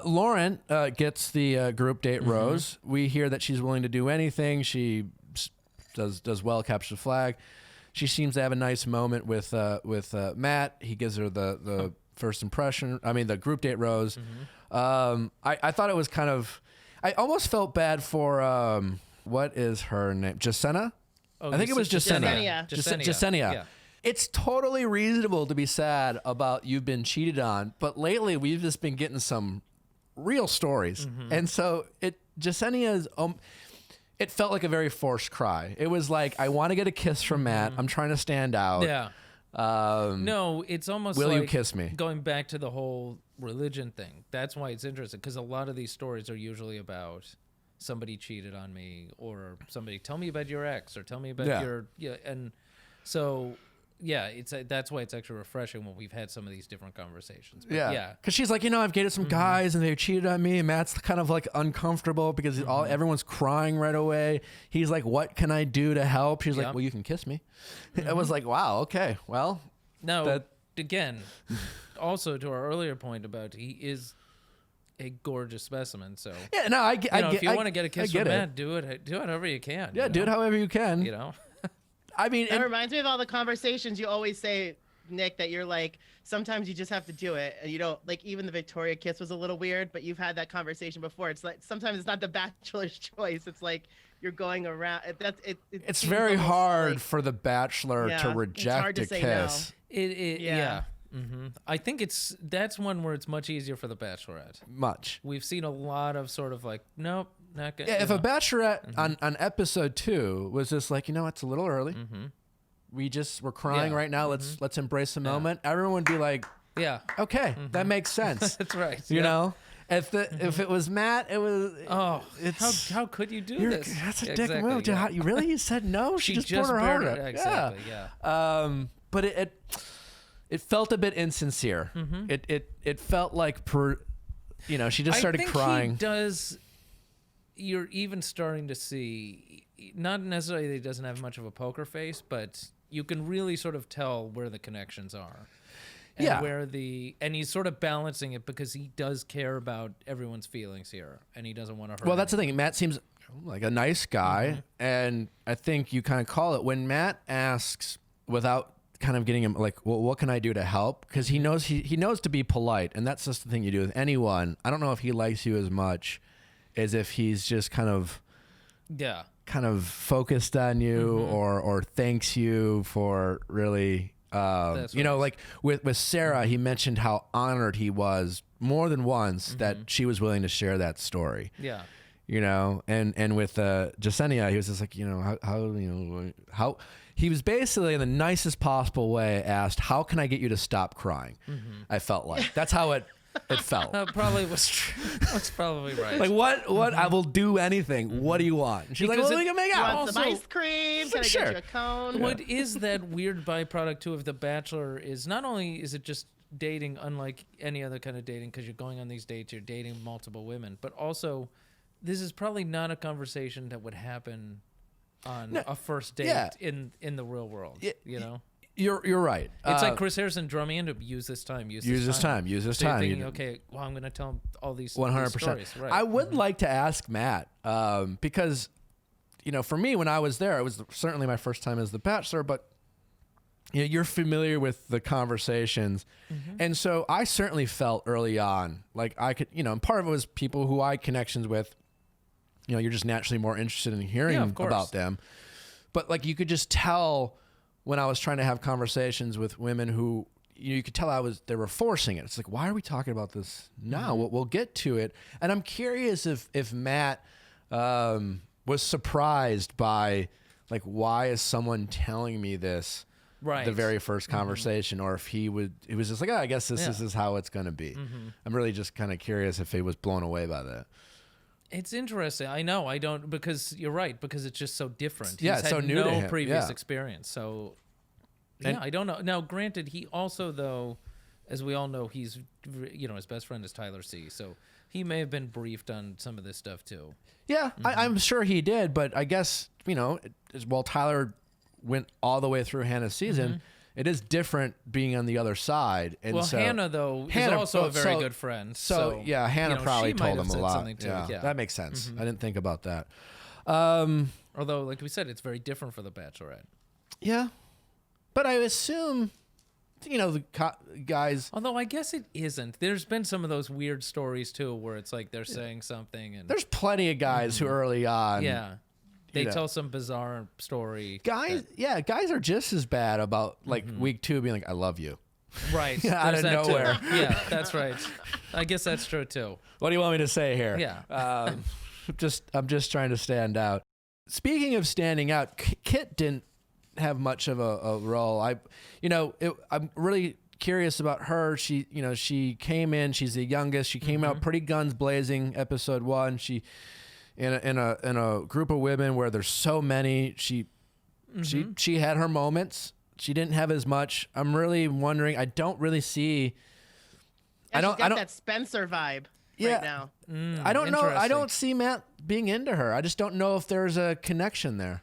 Lauren gets the group date rose. We hear that she's willing to do anything. She does well, captures the flag. She seems to have a nice moment with Matt. He gives her the first impression. I mean, the group date rose. I thought it was kind of. I almost felt bad for what is her name? Jacenna? Oh, I think it was Jacenna. Jasenia. Yeah. It's totally reasonable to be sad about you've been cheated on, but lately we've just been getting some real stories, and so Jasenia's. It felt like a very forced cry. It was like, I want to get a kiss from Matt. I'm trying to stand out. Yeah. No, it's almost will like you kiss me? Going back to the whole religion thing. That's why it's interesting, because a lot of these stories are usually about somebody cheated on me, or somebody tell me about your ex, or tell me about your and so that's why it's actually refreshing when we've had some of these different conversations. But because she's like, I've dated some guys and they cheated on me, and Matt's kind of like uncomfortable because everyone's crying right away. He's like, what can I do to help? She's like, well, you can kiss me. I was like, wow, okay, well, no, again, also to our earlier point about he is a gorgeous specimen. So yeah, no, I get. If you want to get a kiss from Matt, do it however you can. Yeah, do it however you can. I mean, that reminds me of all the conversations you always say, Nick, that you're like, sometimes you just have to do it, and you don't like. Even the Victoria kiss was a little weird, but you've had that conversation before. It's like sometimes it's not the Bachelor's choice. It's like you're going around. It's very hard for the Bachelor to reject a kiss. No. Yeah. I think that's one where it's much easier for the Bachelorette. Much. We've seen a lot of sort of like, nope, not good. Yeah, if a Bachelorette on episode 2 was just like, it's a little early. We're crying right now. Let's embrace the moment. Everyone would be like, yeah, okay, that makes sense. That's right. You know, if it was Matt, it was. Oh, how could you do this? That's a dick move. Yeah. You really? You said no. She just poured her heart out. Exactly. Yeah. But it felt a bit insincere. It felt like she just started crying. You're even starting to see, not necessarily that he doesn't have much of a poker face, but you can really sort of tell where the connections are. And and he's sort of balancing it because he does care about everyone's feelings here, and he doesn't want to hurt. Well, that's the thing. Matt seems like a nice guy, and I think you kind of call it when Matt asks without kind of getting him like, well, what can I do to help? Because he knows he knows to be polite, and that's just the thing you do with anyone. I don't know if he likes you as much as if he's just kind of focused on you or thanks you for really like with Sarah, he mentioned how honored he was more than once that she was willing to share that story. Yeah. And with Jasenia, he was just like, how he was basically in the nicest possible way asked, how can I get you to stop crying? I felt like that's how it felt. That probably was true. That's probably right. Like what? I will do anything. What do you want? And she's like, well, we can make out. You want some ice cream? Can I get you a cone? What is that weird byproduct too of The Bachelor is not only is it just dating unlike any other kind of dating because you're going on these dates, you're dating multiple women, but also this is probably not a conversation that would happen on a first date in the real world. You're right. It's like Chris Harrison drumming in to use this time. Use this time. Thinking, okay, well, I'm going to tell him all these 100%. Stories. Right. I would like to ask Matt because, for me, when I was there, it was certainly my first time as the Bachelor, but you're familiar with the conversations. And so I certainly felt early on like I could, and part of it was people who I had connections with. You're just naturally more interested in hearing about them. But like you could just tell when I was trying to have conversations with women who you could tell they were forcing it. It's like, why are we talking about this now? We'll get to it. And I'm curious if Matt was surprised by like, why is someone telling me this the very first conversation, or if he was just like, I guess this is how it's going to be. I'm really just kind of curious if he was blown away by that. It's interesting. I know. I don't, because you're right, because it's just so different. He's had so new to him. Previous experience. So, I don't know. Now, granted, he also, though, as we all know, he's, his best friend is Tyler C. So he may have been briefed on some of this stuff, too. Yeah, I'm sure he did. But I guess, Tyler went all the way through Hannah's season. It is different being on the other side. And well, so Hannah, though, is also a very good friend. So yeah, Hannah probably told him a lot. Yeah, that makes sense. I didn't think about that. Although, like we said, it's very different for the Bachelorette. Yeah. But I assume, the guys... Although I guess it isn't. There's been some of those weird stories, too, where it's like they're saying something. And there's plenty of guys who early on... Yeah. They tell some bizarre story. Guys are just as bad about, like, week 2 being like, I love you. Right. Out of nowhere. Yeah, that's right. I guess that's true, too. What do you want me to say here? Yeah. I'm just trying to stand out. Speaking of standing out, Kit didn't have much of a role. I'm really curious about her. She came in. She's the youngest. She came out pretty guns blazing. Episode 1. She in a group of women where there's so many. She had her moments. She didn't have as much. I'm really wondering. I don't really see. I don't. That Spencer vibe. Right now. I don't know. I don't see Matt being into her. I just don't know if there's a connection there.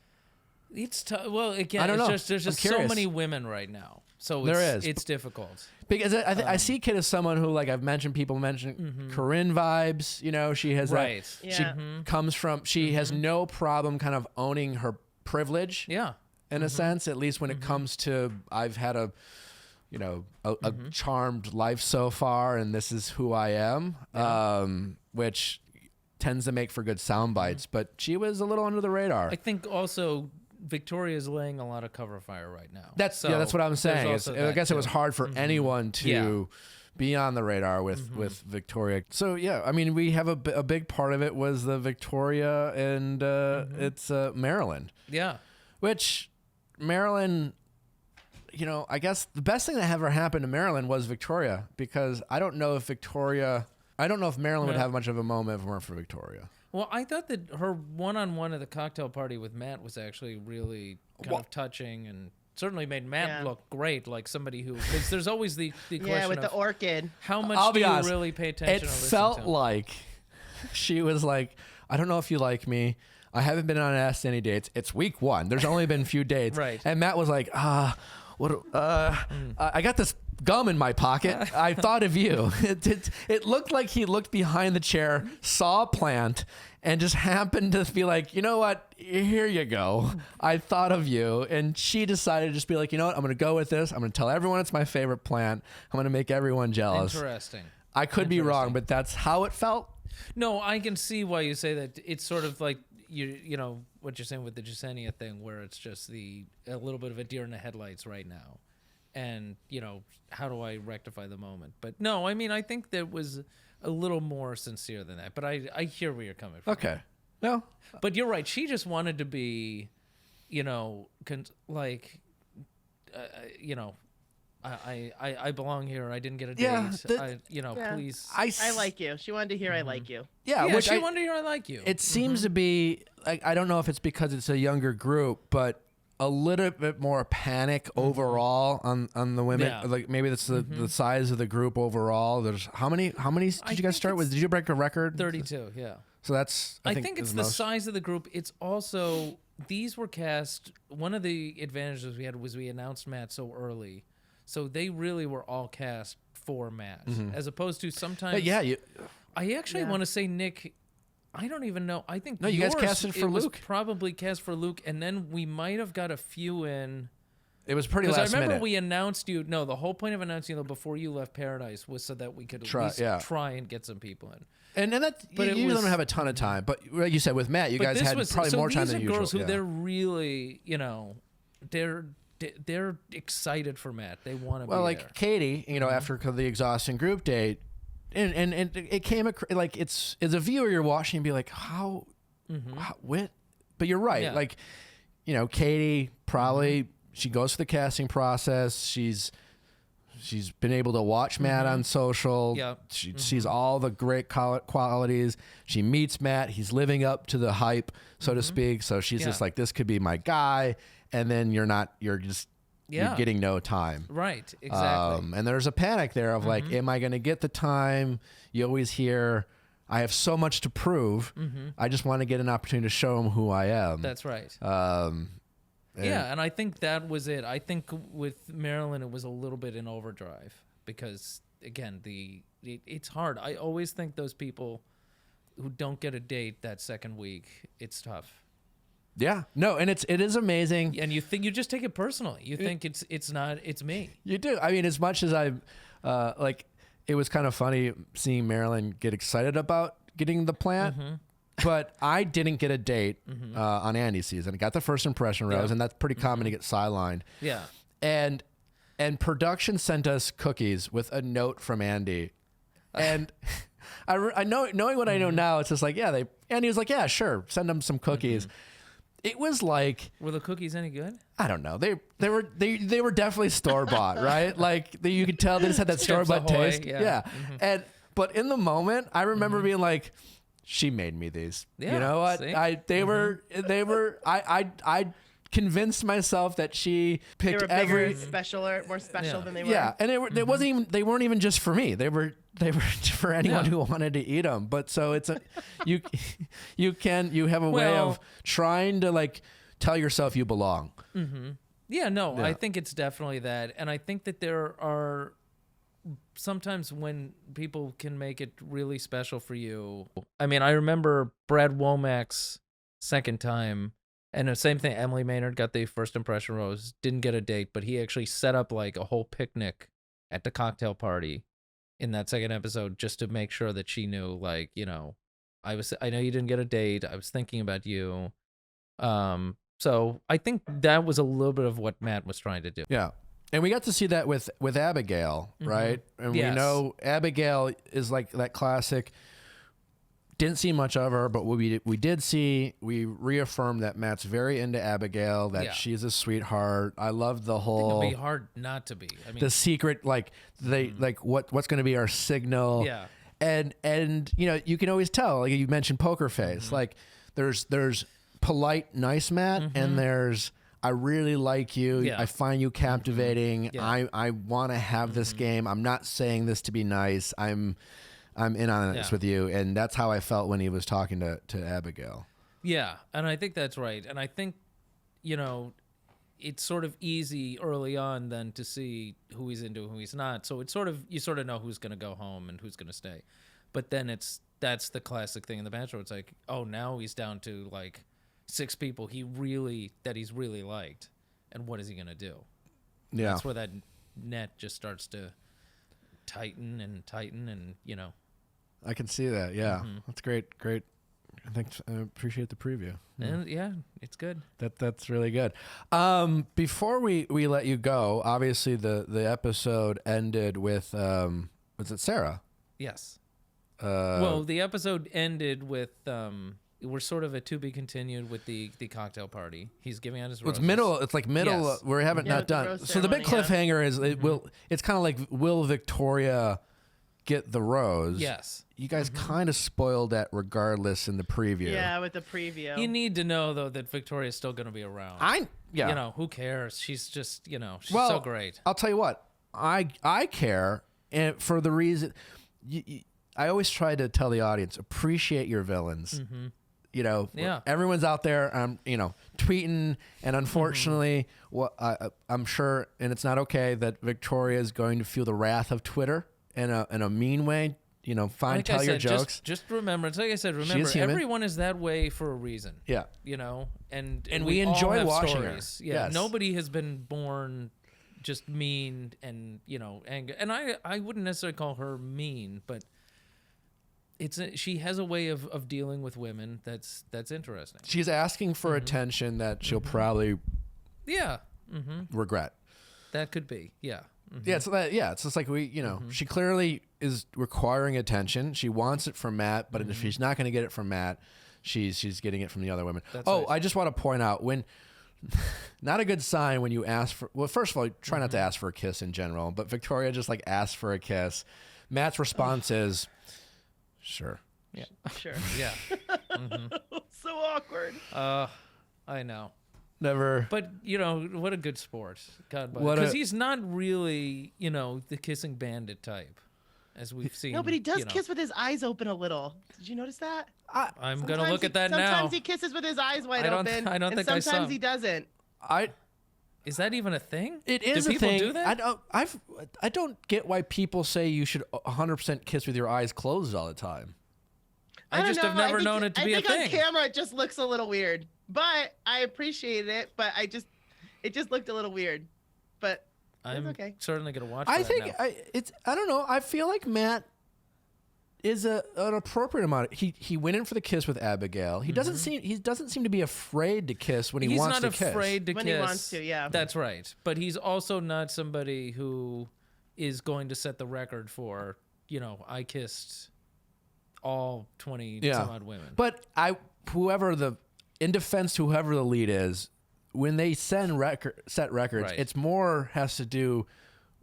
It's well, again, I don't know. There's just so many women right now, so it's difficult. Because I see Kit as someone who, like I've mentioned, people mention Corinne vibes. She has right. She comes from. She has no problem kind of owning her privilege. Yeah. In a sense, at least when it comes to, I've had a charmed life so far, and this is who I am, which tends to make for good sound bites. But she was a little under the radar. I think also Victoria's laying a lot of cover fire right now. That's what I'm saying. I guess it was hard for anyone to be on the radar with Victoria. So yeah, I mean, we have a big part of it was the Victoria and it's Maryland. Yeah, which Maryland. I guess the best thing that ever happened to Maryland was Victoria, because I don't know if Maryland would have much of a moment if it weren't for Victoria. Well, I thought that her one-on-one at the cocktail party with Matt was actually really kind of touching, and certainly made Matt look great, like somebody who, because there's always the question with the orchid. How much do you really pay attention? It felt like she was like, I don't know if you like me. I haven't been on asked any dates. It's week 1. There's only been a few dates. Right. And Matt was like, I got this gum in my pocket. I thought of you. It looked like he looked behind the chair, saw a plant, and just happened to be like, you know what? Here you go. I thought of you. And she decided to just be like, you know what? I'm going to go with this. I'm going to tell everyone it's my favorite plant. I'm going to make everyone jealous. Interesting. I could be wrong, but that's how it felt. No, I can see why you say that. It's sort of like, you know what you're saying with the Jasenia thing, where it's just a little bit of a deer in the headlights right now. And, how do I rectify the moment? But no, I mean, I think that was a little more sincere than that. But I hear where you're coming from. Okay. No. But you're right. She just wanted to be, I belong here. I didn't get a date. Please. I like you. She wanted to hear I like you. Yeah, she wanted to hear I like you. It seems to be, I don't know if it's because it's a younger group, but a little bit more panic overall on the women. Yeah. Like maybe that's the size of the group overall. There's how many did you guys start with? Did you break a record? 32, yeah. So that's I think it's the size of the group. It's also, these were cast, one of the advantages we had was we announced Matt so early. So they really were all cast for Matt, as opposed to sometimes. I actually want to say, Nick, I don't even know. I think you guys casted for Luke. Was probably cast for Luke, and then we might have got a few in. It was pretty last minute. Because I remember we announced you. No, the whole point of announcing you before you left Paradise was so that we could at least try and get some people in. And that, you don't have a ton of time, but like you said with Matt, you guys had probably more time than usual. These are girls who they're really, they're excited for Matt. They want to be like there. Katie, after the exhausting group date, and it came like it's as a viewer you're watching and be like, how what? But you're right. Yeah. Like, Katie probably she goes through the casting process. She's been able to watch Matt on social. Yep. She sees all the great qualities. She meets Matt. He's living up to the hype, so to speak. So she's just like, this could be my guy. And then you're getting no time. Right, exactly. And there's a panic there of like, am I going to get the time? You always hear, I have so much to prove. I just want to get an opportunity to show him who I am. That's right. And I think that was it. I think with Marilyn, it was a little bit in overdrive because, again, it's hard. I always think those people who don't get a date that second week, it's tough. Yeah, no, and it is amazing. And you just take it personally. You think it's me. You do. I mean, as much as I like, it was kind of funny seeing Marilyn get excited about getting the plant. But I didn't get a date on Andy's season. I got the first impression rose, and that's pretty common to get sidelined. Yeah. And production sent us cookies with a note from Andy. And I know, knowing what I know now, it's just like, yeah, Andy was like, yeah, sure, send them some cookies. It was like, were the cookies any good? I don't know. They were definitely store bought, right? Like you could tell they just had that store bought taste. Yeah. But in the moment, I remember being like, she made me these. Yeah, you know what? They were. I convinced myself that she picked they were bigger, more special than they were. Yeah, and they wasn't even. They weren't even just for me. They were for anyone who wanted to eat them. But so it's you have a way of trying to like tell yourself you belong. Yeah, no, I think it's definitely that, and I think that there are sometimes when people can make it really special for you. I mean, I remember Brad Womack's second time, and the same thing. Emily Maynard got the first impression rose, didn't get a date, but he actually set up like a whole picnic at the cocktail party in that second episode just to make sure that she knew, like, you know, I know you didn't get a date. I was thinking about you. So I think that was a little bit of what Matt was trying to do. Yeah. And we got to see that with Abigail, right? And we know Abigail is like that classic. Didn't see much of her, but we did see. We reaffirmed that Matt's very into Abigail. That she's a sweetheart. I love the whole. It'll be hard not to be. I mean, the secret, like what's going to be our signal? Yeah. And you know, you can always tell. Like you mentioned, poker face. Like there's polite, nice Matt, and there's, I really like you. Yeah. I find you captivating. Yeah. I want to have this game. I'm not saying this to be nice. I'm in on this with you. And that's how I felt when he was talking to Abigail. Yeah. And I think that's right. And I think, you know, it's sort of easy early on then to see who he's into and who he's not. So it's you sort of know who's going to go home and who's going to stay. But then that's the classic thing in The Bachelor. It's like, oh, now he's down to like 6 people he's really liked, and what is he gonna do? Yeah, that's where that net just starts to tighten, and you know, I can see that. Yeah, that's great. I appreciate the preview. And it's good. That's really good. Before we let you go, obviously the episode ended with was it Sarah? Yes. Well, the episode ended with we're sort of a to be continued with the cocktail party. He's giving out his roses. It's like middle. Yes. We haven't not done. So the big cliffhanger is it's kind of like, will Victoria get the rose? Yes. You guys kind of spoiled that regardless in the preview. Yeah, with the preview. You need to know though that Victoria's still going to be around. You know, who cares? She's just, you know, she's so great. I'll tell you what. I care, and for the reason I always try to tell the audience, appreciate your villains. You know, everyone's out there, you know, tweeting, and unfortunately, I'm sure, and it's not okay that Victoria is going to feel the wrath of Twitter in a mean way. You know, tell your jokes. Just remember, it's like I said, remember, everyone is that way for a reason. Yeah, you know, and we enjoy all have watching stories. her. Yeah, nobody has been born just mean and, you know, angry. And I wouldn't necessarily call her mean, but she has a way of dealing with women that's interesting. She's asking for attention that she'll probably regret. That could be, yeah. Yeah, it's just like she clearly is requiring attention. She wants it from Matt, but if she's not going to get it from Matt, she's getting it from the other women. That's right. I just want to point out, when not a good sign when you ask for, well, first of all, try not to ask for a kiss in general, but Victoria just like asked for a kiss. Matt's response is, sure. Yeah. Sure. Yeah. So awkward. I know. Never. But, you know, what a good sport. God, because he's not really, you know, the kissing bandit type, as we've seen. No, but he does kiss with his eyes open a little. Did you notice that? I'm going to look at that now. Sometimes he kisses with his eyes wide open. I don't think I saw. Sometimes he doesn't. Is that even a thing? It is do a thing. People do that? I don't get why people say you should 100% kiss with your eyes closed all the time. I just have never known it to be a thing. I think on camera it just looks a little weird, but I appreciate it. But it just looked a little weird. But I'm okay. certainly gonna watch. I that think now. I don't know. I feel like Matt is an appropriate amount. He went in for the kiss with Abigail. He doesn't seem to be afraid to kiss when he wants to kiss. He's not afraid to when kiss. He wants to, yeah. That's right. But he's also not somebody who is going to set the record for, I kissed all 20 some odd women. But in defense to whoever the lead is, when they set records, it's more has to do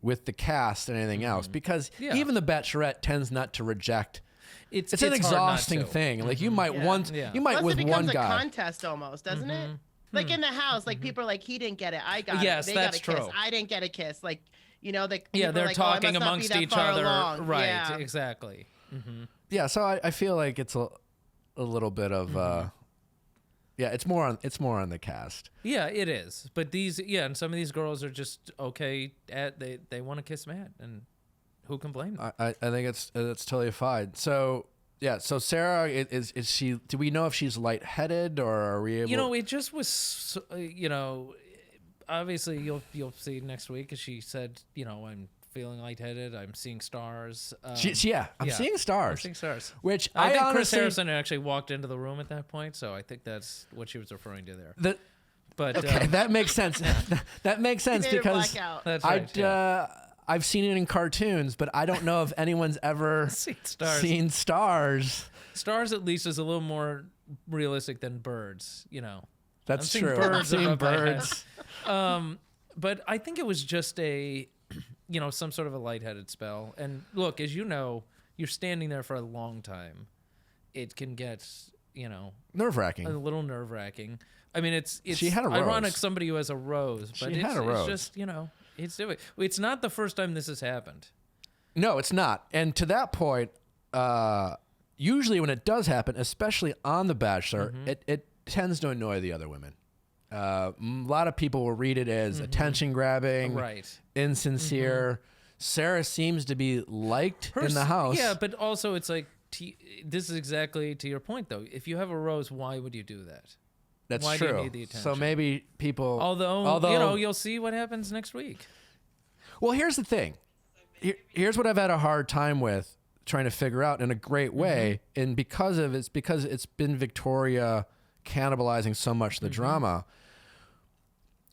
with the cast than anything else, because even the Bachelorette tends not to reject. It's an exhausting thing. Like you might you might Plus with it becomes one guy. a contest almost, doesn't it? Like in the house, like people are like, he didn't get it, I got yes, it. They that's got a kiss, true. I didn't get a kiss. Like they're like, talking amongst each other, right? Yeah. Exactly. Yeah, so I feel like it's a little bit of it's more on the cast. Yeah, it is. But and some of these girls are just okay at they want to kiss Matt, and who can blame them? I think it's totally fine. So so Sarah is she? Do we know if she's lightheaded, or are we able? It just was. Obviously you'll see next week, as she said. I'm feeling lightheaded. I'm seeing stars. I'm seeing stars. I'm seeing stars. Which I think honestly, Chris Harrison actually walked into the room at that point, so I think that's what she was referring to there. That makes sense. That makes sense because that's right, I've seen it in cartoons, but I don't know if anyone's ever seen stars. Stars at least is a little more realistic than birds. That's true. I've seen birds. But I think it was just some sort of a lightheaded spell. And look, as you know, you're standing there for a long time. It can get, nerve-wracking. A little nerve-wracking. I mean, it's she had a rose. Ironic somebody who has a rose, but she had a rose. It's just, it's doing. It's not the first time this has happened. No, it's not. And to that point, usually when it does happen, especially on The Bachelor, it tends to annoy the other women. A lot of people will read it as attention grabbing, right? Insincere. Sarah seems to be liked in the house. Yeah, but also it's like this is exactly to your point, though. If you have a rose, why would you do that? That's why true. Do you need the attention? So maybe people. Although you'll see what happens next week. Well, here's the thing. Here's what I've had a hard time with trying to figure out in a great way, and because it's been Victoria cannibalizing so much of the drama.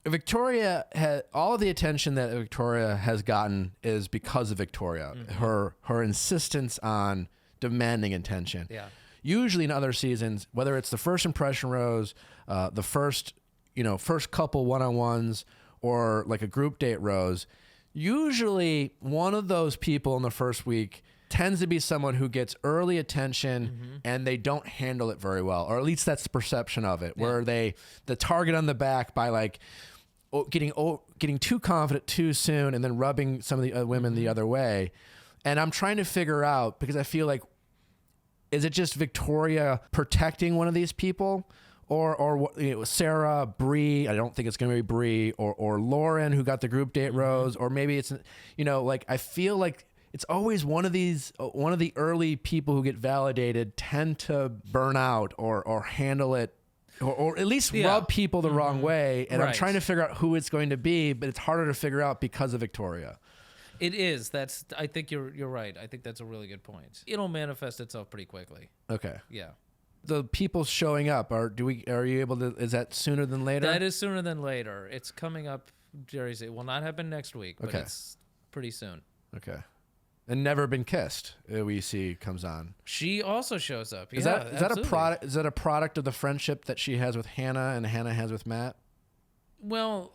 Victoria had all of the attention that Victoria has gotten is because of Victoria. Her insistence on demanding attention. Yeah. Usually in other seasons, whether it's the first impression rose, the first couple one-on-ones, or like a group date rose, usually one of those people in the first week tends to be someone who gets early attention and they don't handle it very well, or at least that's the perception of it, where the target on the back by like getting too confident too soon and then rubbing some of the women the other way. And I'm trying to figure out, because I feel like, is it just Victoria protecting one of these people, or Sarah, Brie? I don't think it's going to be Brie, or Lauren, who got the group date rose, or maybe it's I feel like it's always one of the early people who get validated tend to burn out or handle it. Or at least rub people the wrong way. And I'm trying to figure out who it's going to be, but it's harder to figure out because of Victoria. It is. I think you're right. I think that's a really good point. It'll manifest itself pretty quickly. Okay. Yeah. The people showing up, are you able to, is that sooner than later? That is sooner than later. It's coming up, Jerry said. It will not happen next week, but it's pretty soon. Okay. And Never Been Kissed, we see comes on. She also shows up. Is that a product? Is that a product of the friendship that she has with Hannah and Hannah has with Matt? Well,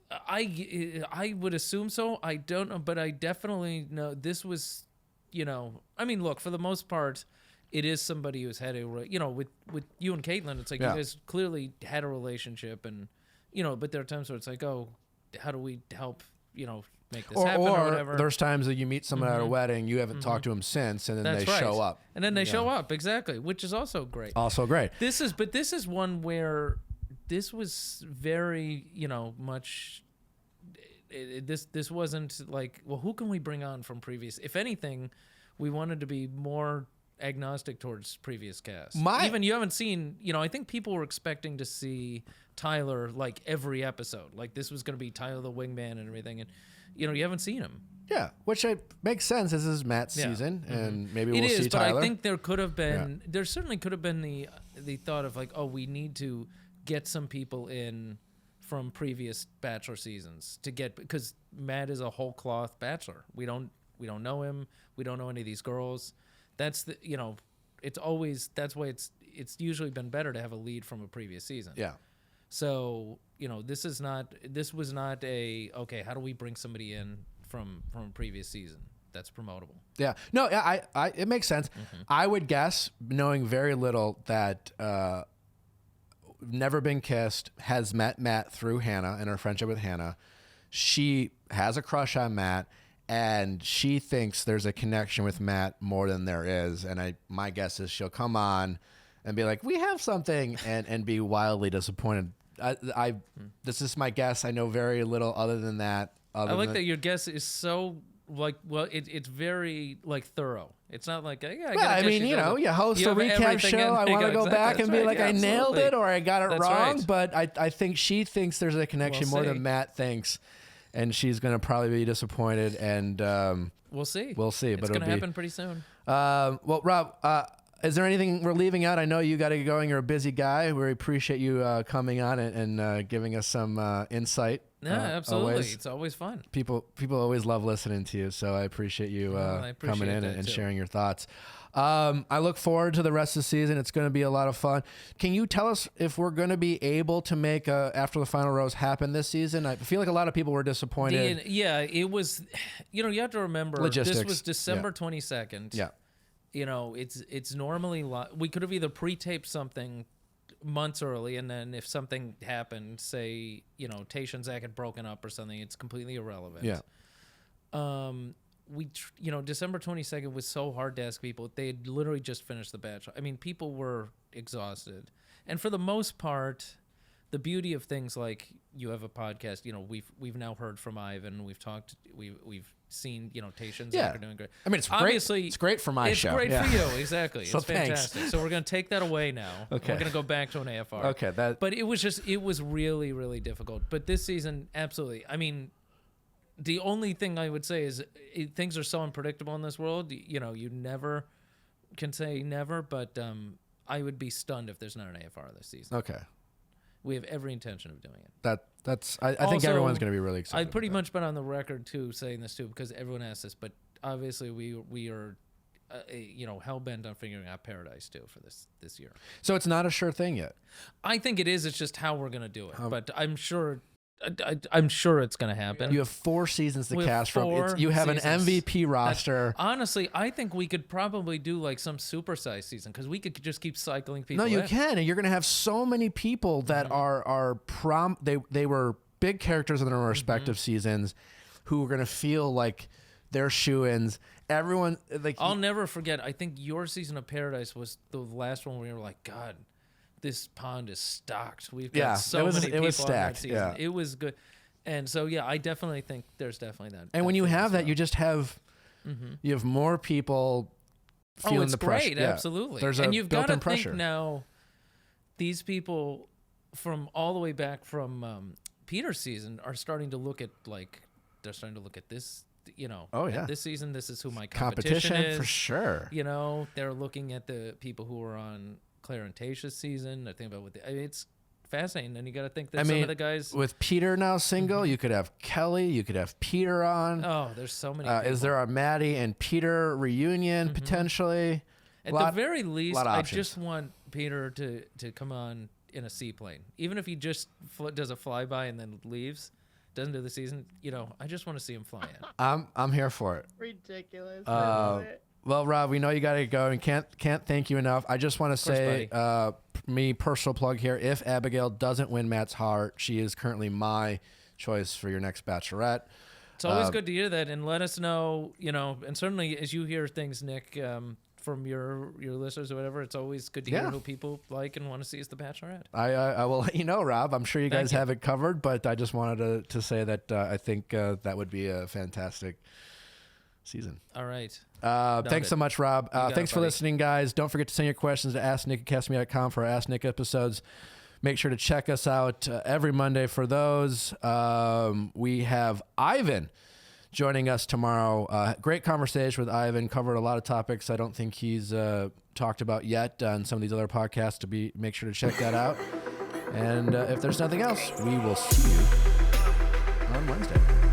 I would assume so. I don't know, but I definitely know this was, I mean, look, for the most part, it is somebody who's had with you and Caitlin, it's like you guys clearly had a relationship, and but there are times where it's like, oh, how do we help make this happen or whatever. There's times that you meet someone at a wedding, you haven't talked to them since, and then show up. And then they show up, exactly, which is also great. Also great. This is one where this was very, much. This wasn't like, well, who can we bring on from previous? If anything, we wanted to be more agnostic towards previous casts. Even you haven't seen, I think people were expecting to see Tyler like every episode. Like this was going to be Tyler the Wingman and everything. And, you haven't seen him. Yeah, which makes sense. This is Matt's season, and maybe we'll see Tyler. But I think there could have been, there certainly could have been the thought of like, oh, we need to get some people in from previous Bachelor seasons because Matt is a whole cloth Bachelor. We don't know him. We don't know any of these girls. That's it's always, that's why it's usually been better to have a lead from a previous season. Yeah. So, this was not a, okay, how do we bring somebody in from a previous season that's promotable? Yeah. No, I it makes sense. Mm-hmm. I would guess, knowing very little, that Never Been Kissed has met Matt through Hannah and her friendship with Hannah. She has a crush on Matt, and she thinks there's a connection with Matt more than there is. And my guess is she'll come on and be like, we have something, and be wildly disappointed. This is my guess. I know very little other than that. I like that your guess is so it's very thorough. It's not like I mean, you host a recap show. I want to go back and be like, I nailed it or I got it wrong. Right. But I think she thinks there's a connection more than Matt thinks, and she's going to probably be disappointed. And we'll see. We'll see. It's going to happen pretty soon. Well, Rob. Is there anything we're leaving out? I know you got to get going. You're a busy guy. We appreciate you coming on and giving us some insight. Yeah, absolutely. Always. It's always fun. People always love listening to you, so I appreciate you coming in and sharing your thoughts. I look forward to the rest of the season. It's going to be a lot of fun. Can you tell us if we're going to be able to make After the Final Rose happen this season? I feel like a lot of people were disappointed. It was, you have to remember, logistics. This was December 22nd. Yeah. It's normally we could have either pre-taped something months early, and then if something happened, say Tasha and Zach had broken up or something, it's completely irrelevant. Yeah. December 22nd was so hard to ask people. They had literally just finished The Bachelor. I mean, people were exhausted, and for the most part, the beauty of things like you have a podcast. We've now heard from Ivan. We've talked. We've seen, Tasha and Zach are doing great. I mean, it's obviously great. It's great for my show. It's great for you, exactly. So it's fantastic. So we're going to take that away now. Okay. We're going to go back to an AFR. Okay. But it was really, really difficult. But this season, absolutely. I mean, the only thing I would say is things are so unpredictable in this world. You never can say never, but I would be stunned if there's not an AFR this season. Okay. We have every intention of doing it. I think everyone's going to be really excited. I've pretty much been on the record too saying this too, because everyone asks this, but obviously we are hell bent on figuring out Paradise too for this year. So it's not a sure thing yet. I think it is. It's just how we're going to do it. But I'm sure it's going to happen. You have 4 seasons to cast from. You have an MVP roster. Honestly, I think we could probably do like some supersized season because we could just keep cycling people. No, you can, and you're going to have so many people that they were big characters in their respective seasons, who are going to feel like they're shoo-ins. Everyone, I'll never forget. I think your season of Paradise was the last one where we were like, God, this pond is stocked. We've got so many people on that season. Yeah. It was good. And so, I definitely think there's definitely that. And when you have that, you just have you have more people feeling the pressure. Great, absolutely. There's and you've got to pressure. Think now, these people from all the way back from Peter's season are starting to look at this. This season, this is who my competition is. For sure. They're looking at the people who are on Claire and Tasha's season. I think about it's fascinating, and you got to think that some of the guys with Peter now single, you could have Kelly, you could have Peter on. Oh, there's so many. Is there a Maddie and Peter reunion potentially? At the very least, I just want Peter to come on in a seaplane, even if he just does a flyby and then leaves. Doesn't do the season, I just want to see him fly in. I'm here for it. Ridiculous. Well, Rob, we know you got to go, and can't thank you enough. I just want to say, personal plug here. If Abigail doesn't win Matt's heart, she is currently my choice for your next Bachelorette. It's always good to hear that, and let us know. And certainly as you hear things, Nick, from your listeners or whatever. It's always good to hear who people like and want to see as the Bachelorette. I will let you know, Rob. I'm sure you guys have it covered, but I just wanted to say that I think that would be a fantastic season. All right. Thanks so much, Rob. Thanks for listening, guys. Don't forget to send your questions to AskNick@castme.com for our Ask Nick episodes. Make sure to check us out every Monday for those. We have Ivan joining us tomorrow. Great conversation with Ivan. Covered a lot of topics I don't think he's talked about yet on some of these other podcasts. Make sure to check that out. And if there's nothing else, we will see you on Wednesday.